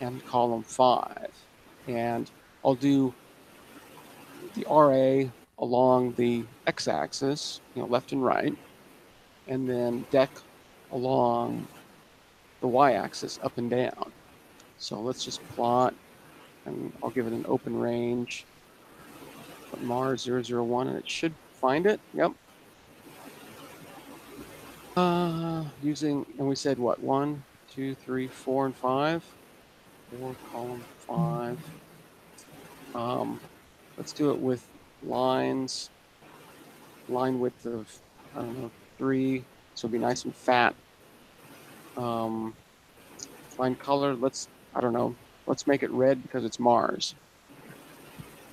and column 5. And I'll do the RA along the x-axis, left and right, and then deck along the y-axis, up and down. So let's just plot, and I'll give it an open range. Put Mars 001, and it should find it. Yep. Using, and we said what? 1, 2, 3, 4, and 5. 4, column 5. Let's do it with lines. Line width of, I don't know, 3. So it'll be nice and fat. Line color, I don't know, let's make it red because it's Mars.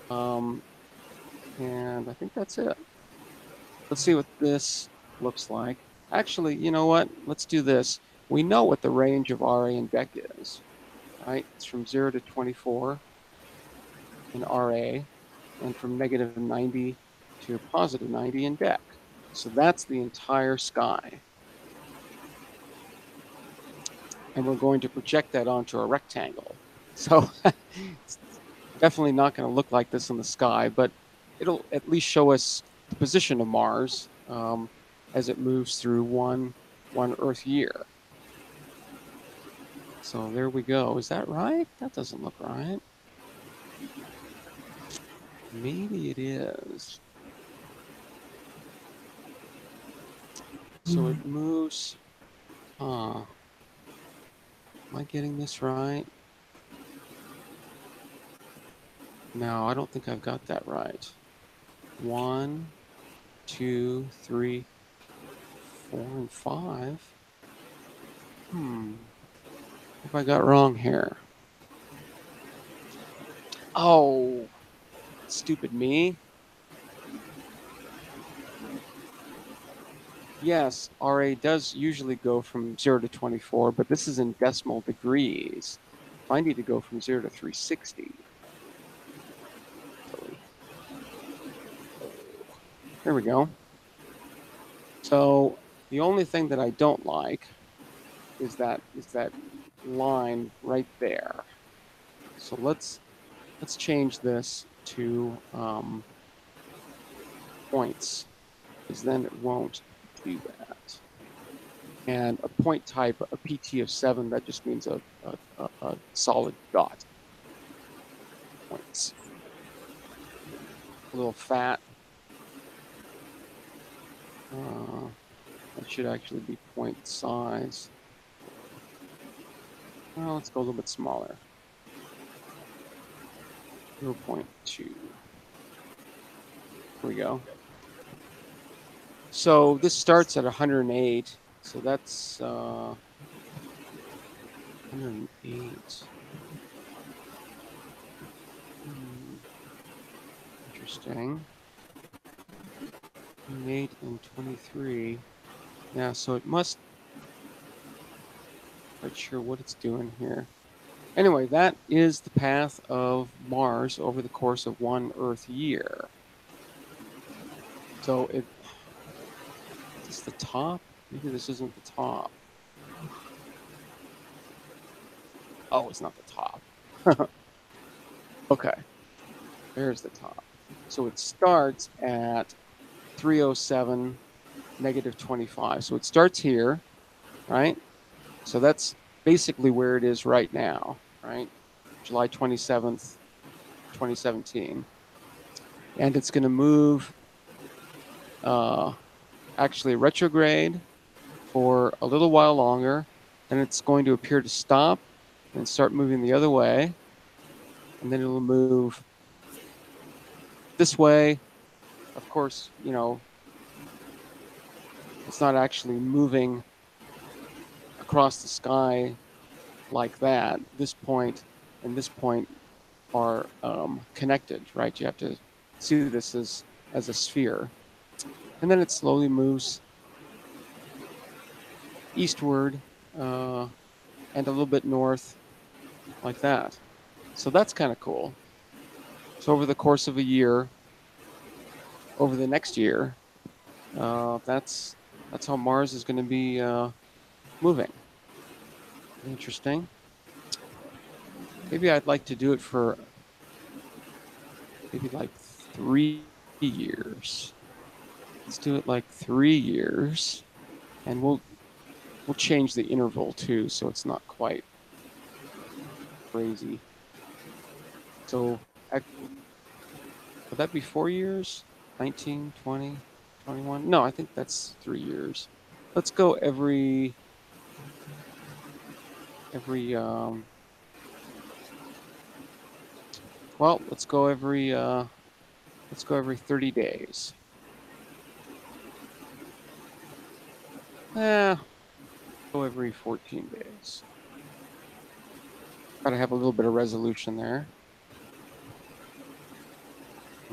And I think that's it. Let's see what this looks like. Actually, you know what? Let's do this. We know what the range of RA and deck is, right? It's from 0 to 24 in RA, and from negative 90 to positive 90 in deck. So that's the entire sky. And we're going to project that onto a rectangle. So it's definitely not going to look like this in the sky, but it'll at least show us the position of Mars as it moves through one Earth year. So there we go. Is that right? That doesn't look right. Maybe it is. So it moves. Am I getting this right? No, I don't think I've got that right. 1, 2, 3, 4, and 5. What have I got wrong here? Oh, stupid me. Yes, RA does usually go from 0 to 24, but this is in decimal degrees. So I need to go from 0 to 360. There we go. So the only thing that I don't like is that line right there. So let's change this to points, because then it won't do that. And a point type, a PT of 7, that just means a solid dot. Points. A little fat. That should actually be point size. Well, let's go a little bit smaller. 0.2. Here we go. So this starts at 108. So that's 108. Interesting. 28 and 23. Yeah, so it must. Not sure what it's doing here. Anyway, that is the path of Mars over the course of one Earth year. So is this the top? Maybe this isn't the top. Oh, it's not the top. Okay, there's the top. So it starts at 307, negative 25. So it starts here, right? So that's basically where it is right now, right? July 27th, 2017. And it's going to move uh, actually retrograde for a little while longer. Then it's going to appear to stop and start moving the other way. And then it'll move this way. Of course, you know, it's not actually moving across the sky like that. This point and this point are connected, right? You have to see this as a sphere. And then it slowly moves eastward and a little bit north like that. So that's kind of cool. So over the course of a year, over the next year, that's how Mars is going to be moving. Interesting. Maybe I'd like to do it for maybe like 3 years. Let's do it like 3 years, and we'll change the interval too, so it's not quite crazy. So would that be 4 years? 19, 20, 21? No, I think that's 3 years. Let's go every well, let's go every 30 days. Go every 14 days. Gotta have a little bit of resolution there.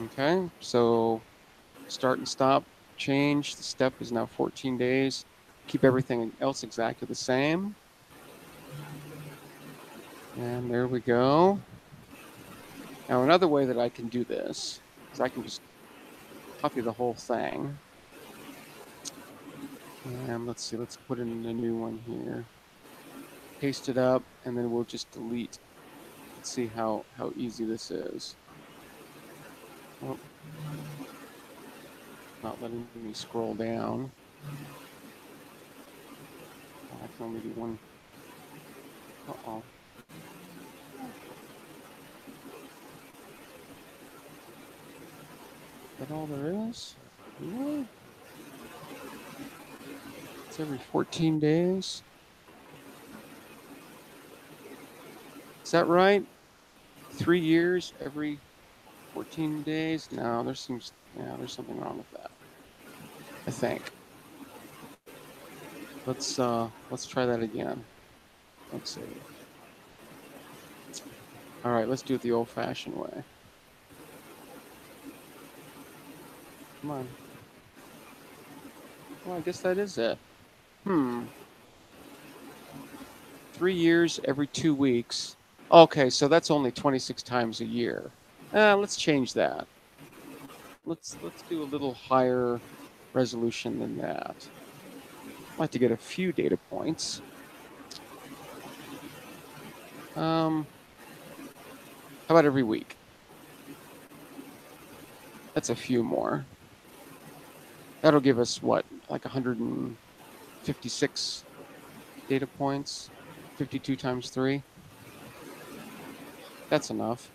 Okay, so start and stop change. The step is now 14 days. Keep everything else exactly the same. And there we go. Now, another way that I can do this is I can just copy the whole thing. And let's see, let's put in a new one here. Paste it up, and then we'll just delete. Let's see how easy this is. Oh, not letting me scroll down. Oh, I can only do one. Uh-oh. Is that all there is? Really? It's every 14 days. Is that right? 3 years every 14 days? No, there's something wrong with that. I think. Let's try that again. Let's see. All right, let's do it the old-fashioned way. Come on. Well, I guess that is it. 3 years every 2 weeks. Okay, so that's only 26 times a year. Let's change that. Let's do a little higher resolution than that. I'd like to get a few data points. How about every week? That's a few more. That'll give us what, like 156 data points? 52 times 3? That's enough.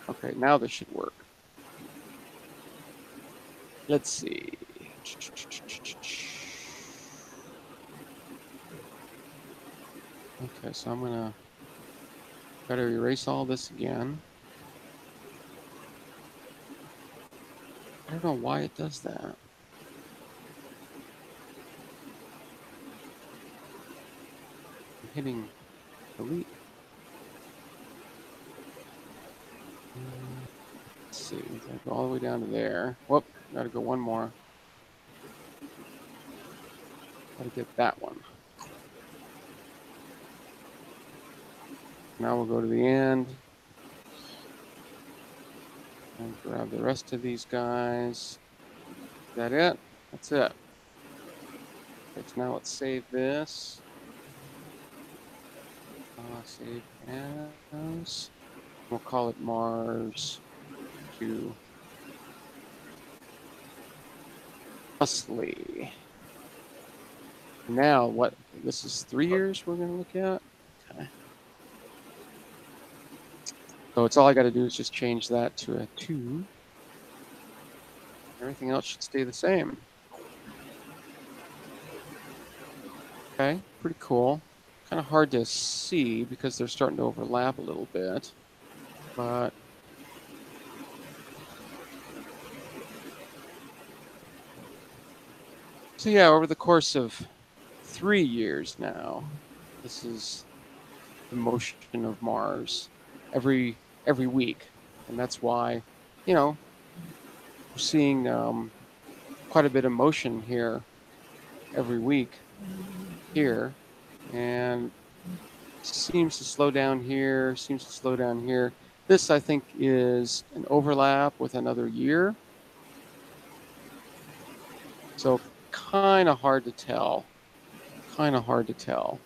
Okay, now this should work. Let's see. Okay, so I'm gonna Gotta erase all this again. I don't know why it does that. I'm hitting delete. Let's see. Gotta go all the way down to there. Whoop. Gotta go one more. Gotta get that one. Now we'll go to the end and grab the rest of these guys. Is that it? That's it. Okay, so now let's save this. Save as. We'll call it Mars 2. Thusly. Now, what? This is 3 years we're going to look at? Okay. So it's all I got to do is just change that to a 2. Everything else should stay the same. Okay, pretty cool. Kind of hard to see because they're starting to overlap a little bit. But so yeah, over the course of 3 years now, this is the motion of Mars every week, and that's why, you know, we're seeing quite a bit of motion here every week here, and seems to slow down here, seems to slow down here. This, I think, is an overlap with another year, so kind of hard to tell. Kind of hard to tell.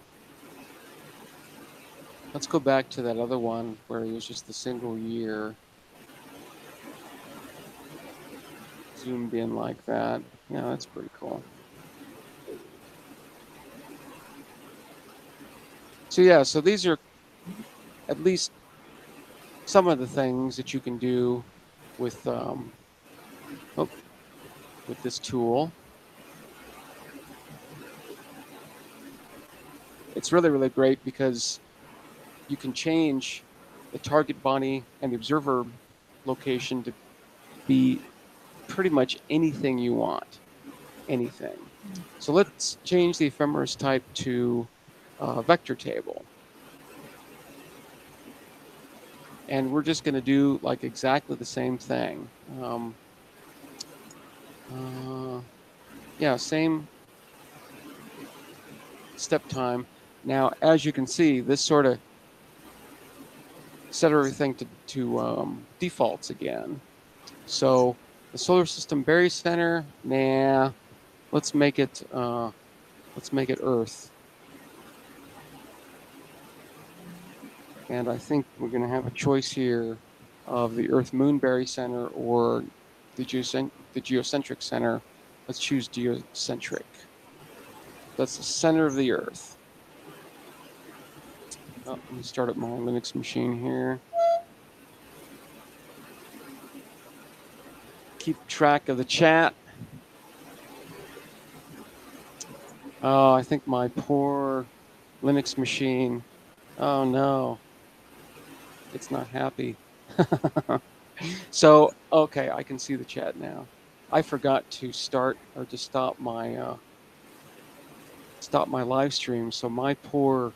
Let's go back to that other one where it was just the single year. Zoomed in like that. Yeah, that's pretty cool. So yeah, so these are at least some of the things that you can do with with this tool. It's really, really great because you can change the target body and the observer location to be pretty much anything you want. Anything. So let's change the ephemeris type to vector table. And we're just going to do like exactly the same thing. Yeah, same step time. Now, as you can see, this sort of set everything to defaults again. So the solar system barycenter, nah, let's make it Earth. And I think we're going to have a choice here of the Earth-Moon barycenter or the geocentric center. Let's choose geocentric. That's the center of the Earth. Oh, let me start up my Linux machine here. Keep track of the chat. Oh, I think my poor Linux machine. Oh no, it's not happy. So, okay, I can see the chat now. I forgot to start or to stop my live stream. So my poor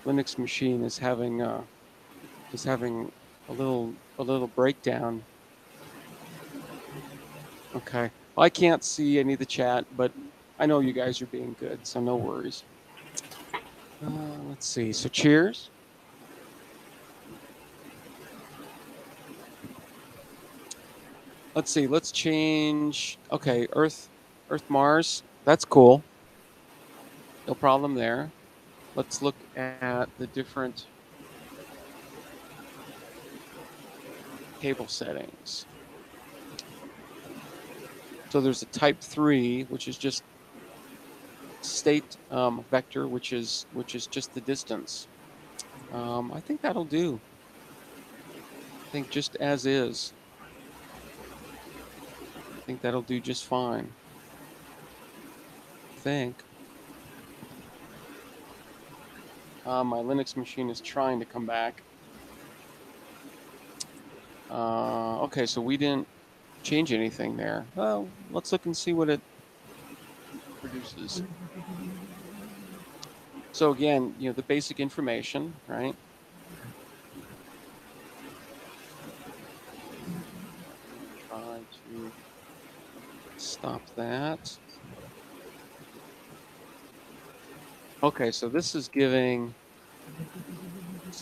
Linux machine is having a little breakdown. Okay, I can't see any of the chat, but I know you guys are being good, so no worries. Let's see. So cheers. Let's see. Let's change. Okay, Earth, Mars. That's cool. No problem there. Let's look at the different table settings. So there's a type 3, which is just state vector, which is just the distance. I think that'll do. I think just as is. I think that'll do just fine. I think. My Linux machine is trying to come back. Okay, so we didn't change anything there. Well, let's look and see what it produces. So again, the basic information, right? Try to stop that. Okay, so this is giving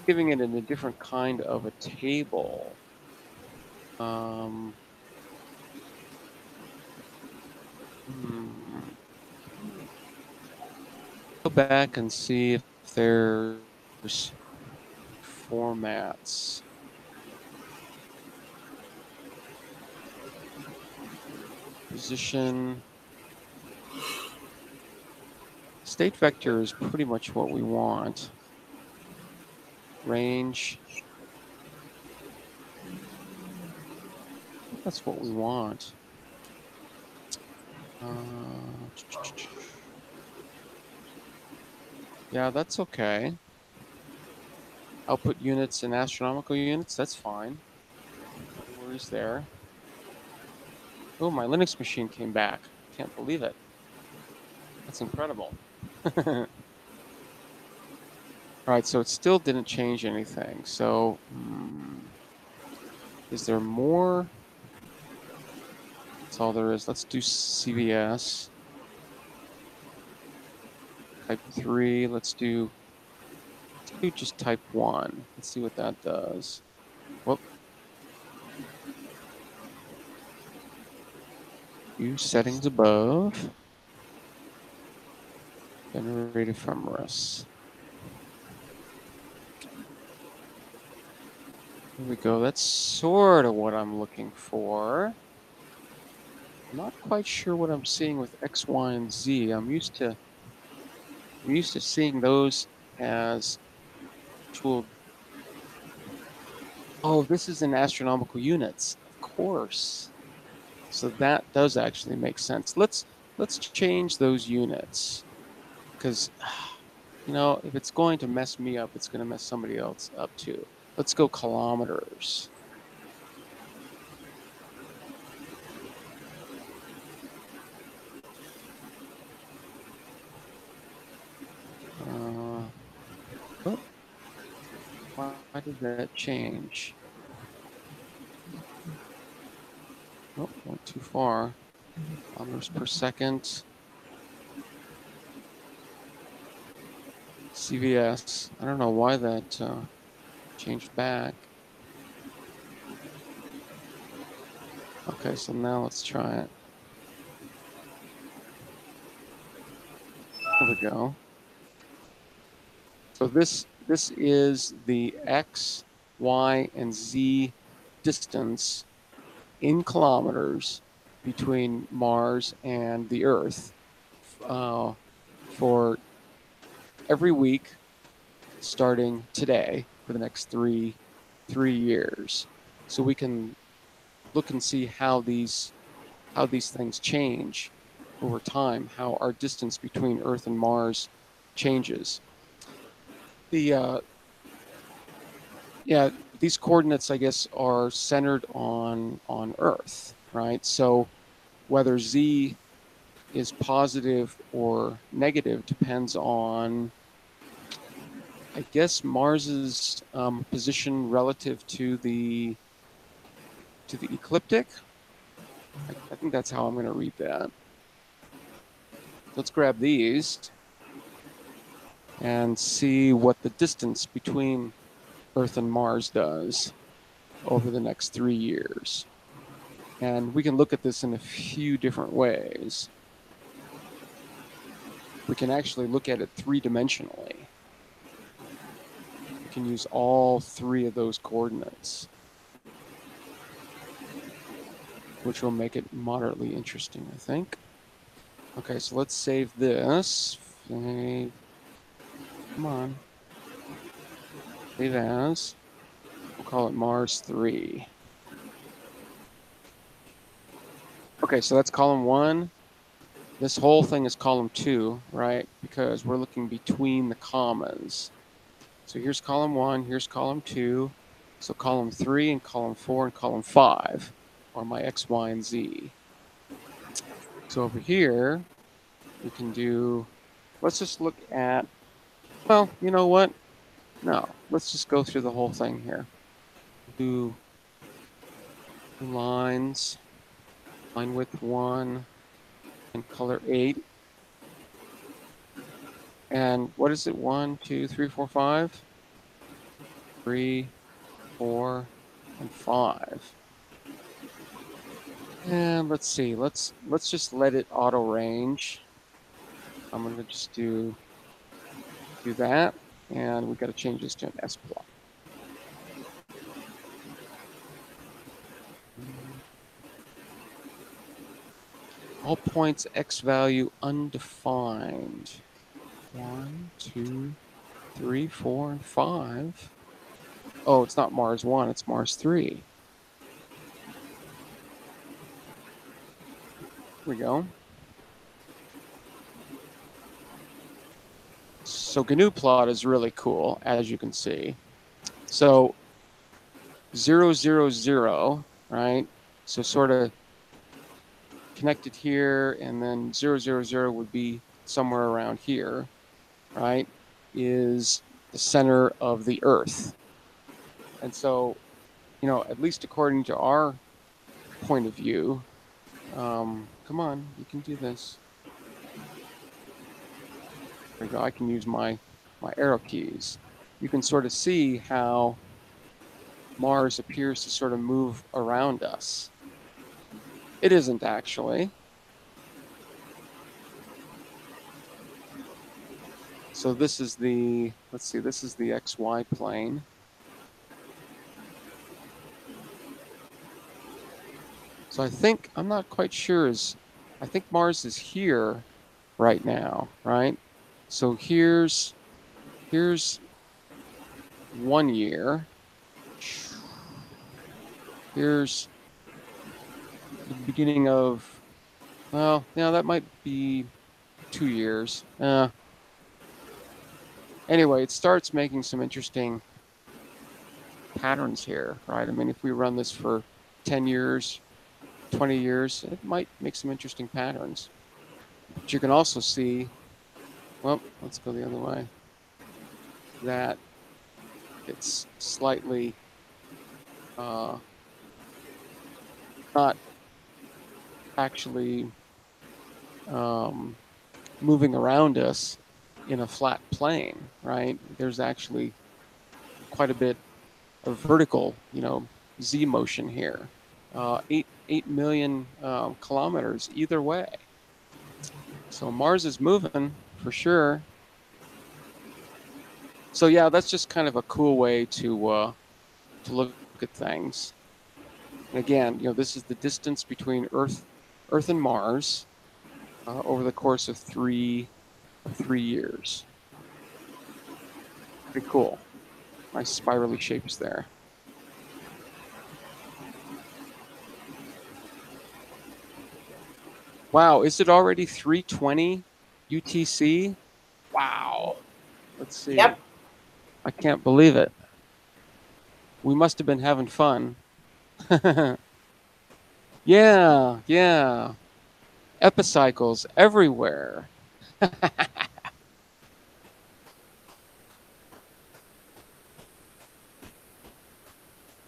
it in a different kind of a table. Um, hmm. Go back and see if there's formats. Position. State vector is pretty much what we want. Range. That's what we want. Yeah, that's okay. Output units and astronomical units, that's fine. No worries there. Oh, my Linux machine came back. Can't believe it. That's incredible. All right, so it still didn't change anything. So is there more? That's all there is. Let's do CVS. Type 3. Let's do just type 1. Let's see what that does. Whoop. View settings above. Generate ephemeris. Here we go. That's sort of what I'm looking for. I'm not quite sure what I'm seeing with X, Y, and Z. I'm used to seeing those as actual. Oh, this is in astronomical units, of course. So that does actually make sense. Let's change those units, because if it's going to mess me up, it's going to mess somebody else up too. Let's go kilometers. Oh, why did that change? Oh, went too far. Kilometers per second. CVS. I don't know why that changed back. Okay, so now let's try it. There we go. So this is the X, Y, and Z distance in kilometers between Mars and the Earth for every week starting today for the next three years. So we can look and see how these things change over time, how our distance between Earth and Mars changes. The these coordinates, I guess, are centered on Earth, right? So whether Z is positive or negative depends on, I guess, Mars's position relative to the ecliptic. I think that's how I'm going to read that. Let's grab these and see what the distance between Earth and Mars does over the next 3 years. And we can look at this in a few different ways. We can actually look at it three-dimensionally. We can use all three of those coordinates, which will make it moderately interesting, I think. Okay, so let's save this. Come on. Save as. We'll call it Mars 3. Okay, so that's column 1. This whole thing is column 2, right? Because we're looking between the commas. So here's column 1, here's column 2. So column 3 and column 4 and column 5 are my X, Y, and Z. So over here, we can do, let's just look at, well, you know what? No, let's just go through the whole thing here. Do lines, line width 1, and color 8. And what is it? 1, 2, 3, 4, 5? 3, 4, and 5. And let's see, let's just let it auto range. I'm gonna just do that, and we've got to change this to an S plot. All points X value undefined. 1, 2, 3, 4, and 5. Oh, it's not Mars 1, it's Mars 3. Here we go. So GNU plot is really cool, as you can see. So 0, 0, 0, right? So sort of connected here, and then 0, 0, 0 would be somewhere around here, right? Is the center of the Earth. And so, you know, at least according to our point of view, come on, you can do this. There we go. I can use my arrow keys. You can sort of see how Mars appears to sort of move around us. It isn't actually. So this is the, let's see, this is the XY plane. So I think, I'm not quite sure, I think Mars is here right now, right? So here's 1 year. Here's the beginning of, well, yeah, that might be 2 years. Anyway, it starts making some interesting patterns here, right? I mean, if we run this for 10 years, 20 years, it might make some interesting patterns. But you can also see, well, let's go the other way, that it's slightly not actually moving around us in a flat plane, right? There's actually quite a bit of vertical, you know, Z motion here. 8 million kilometers either way. So Mars is moving for sure. So yeah, that's just kind of a cool way to look at things. And again, you know, this is the distance between Earth and Mars over the course of 3 years. Pretty cool. Nice spirally shapes there. Wow, is it already 3:20 UTC? Wow. Let's see. Yep. I can't believe it. We must have been having fun. Yeah, yeah. Epicycles everywhere.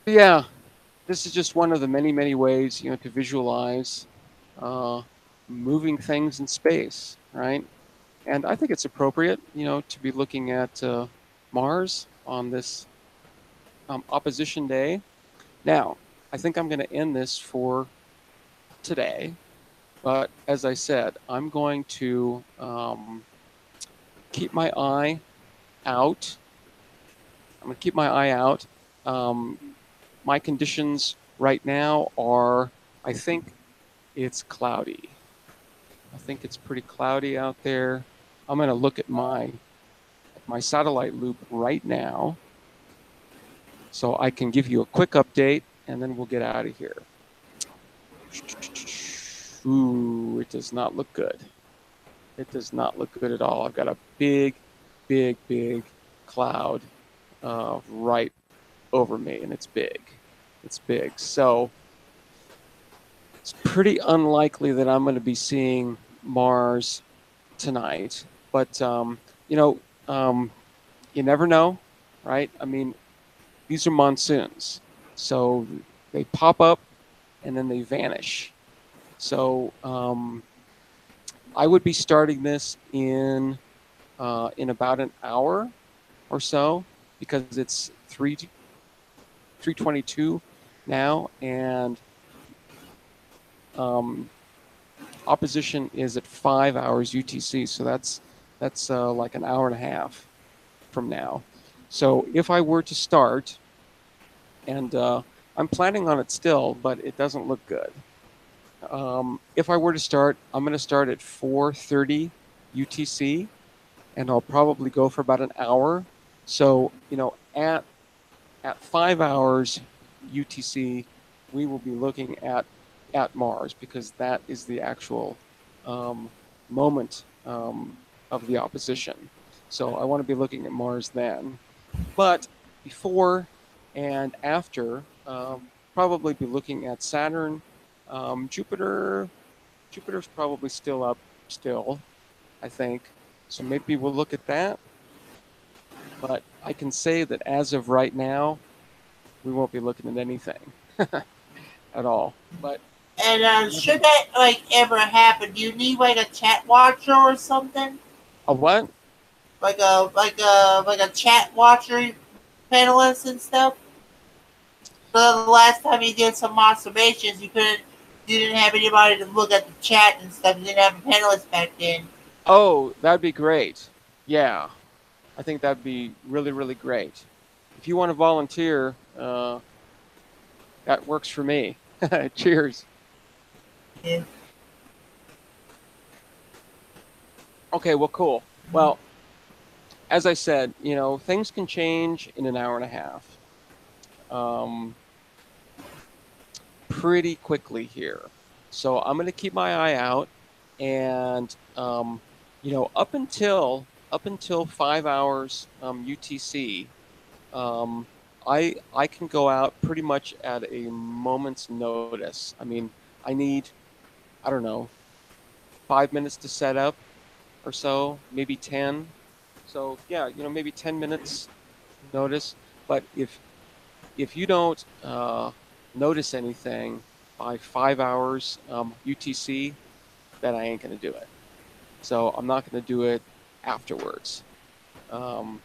Yeah, this is just one of the many, many ways, you know, to visualize moving things in space, right? And I think it's appropriate, you know, to be looking at Mars on this opposition day. Now, I think I'm going to end this for today. But as I said, I'm going to keep my eye out. I'm going to keep my eye out. My conditions right now are, I think it's cloudy. I think it's pretty cloudy out there. I'm going to look at my satellite loop right now so I can give you a quick update, and then we'll get out of here. Ooh, it does not look good. It does not look good at all. I've got a big, big, big cloud right over me, and it's big. It's big. So it's pretty unlikely that I'm going to be seeing Mars tonight. But you know, um, you never know, right? I mean, these are monsoons, so they pop up and then they vanish. So I would be starting this in about an hour or so because it's 3:22 now, and um, opposition is at 5 hours UTC. So that's like an hour and a half from now. So if I were to start, and I'm planning on it still, but it doesn't look good. If I were to start, I'm going to start at 4:30 UTC, and I'll probably go for about an hour. So at 5 hours UTC, we will be looking at Mars because that is the actual um, moment of the opposition. So I want to be looking at Mars then. But before and after, probably be looking at Saturn, Jupiter. Jupiter's probably still up, still, I think. So maybe we'll look at that. But I can say that as of right now, we won't be looking at anything at all. But And you never should know. that like ever happen, do you need like a chat watcher or something? A what? Like a chat watcher panelist and stuff? The last time you did some observations, you didn't have anybody to look at the chat and stuff. You didn't have a panelist back then. Oh, that'd be great. Yeah, I think that'd be really, really great. If you want to volunteer, that works for me. Cheers. Yeah. Okay, well, cool. Well, as I said, things can change in an hour and a half, um, pretty quickly here. So I'm going to keep my eye out, and up until 5 hours UTC, I can go out pretty much at a moment's notice. I mean, I need, I don't know, 5 minutes to set up or so, maybe 10. So yeah, maybe 10 minutes notice. But if you don't notice anything by 5 hours UTC, then I ain't gonna do it. So I'm not gonna do it afterwards. Um,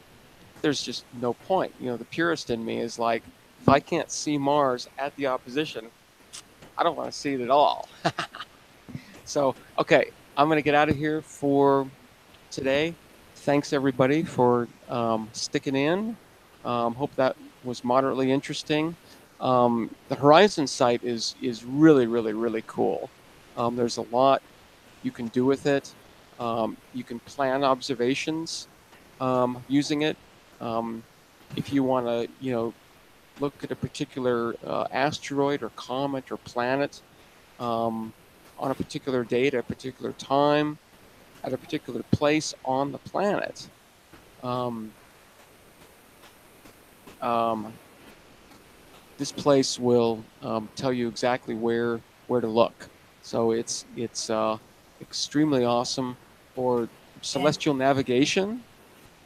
there's just no point. The purist in me is like, if I can't see Mars at the opposition, I don't want to see it at all. So, okay, I'm going to get out of here for today. Thanks everybody for sticking in. Hope that was moderately interesting. The Horizon site is really, really, really cool. There's a lot you can do with it. You can plan observations using it. Um, if you want to, look at a particular asteroid or comet or planet um, on a particular date, at a particular time, at a particular place on the planet. Um, um, this place will tell you exactly where to look. So it's extremely awesome for Yeah. celestial navigation.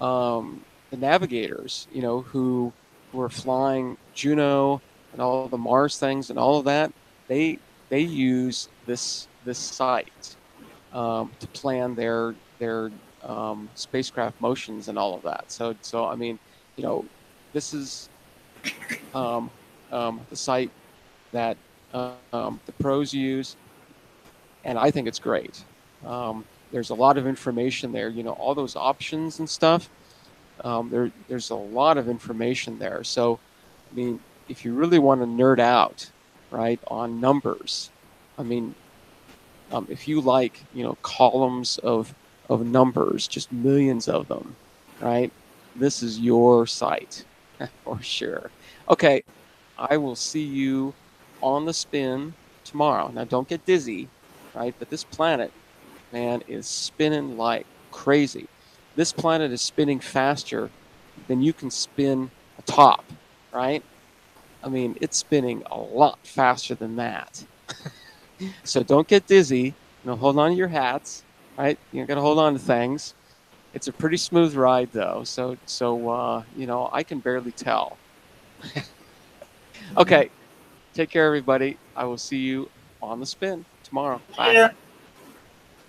The navigators, who are flying Juno and all the Mars things and all of that, they use this site to plan their spacecraft motions and all of that. So I mean, this is um, the site that the pros use, and I think it's great. There's a lot of information there. All those options and stuff. There's a lot of information there. So, I mean, if you really want to nerd out, right, on numbers, I mean, if you like, columns of numbers, just millions of them, right? This is your site for sure. Okay, I will see you on the spin tomorrow. Now, don't get dizzy, right? But this planet, man, is spinning like crazy. This planet is spinning faster than you can spin top, right? I mean, it's spinning a lot faster than that. So don't get dizzy. Hold on to your hats, right? You got to hold on to things. It's a pretty smooth ride, though. I can barely tell. Okay, take care, everybody. I will see you on the spin tomorrow. Bye. Later.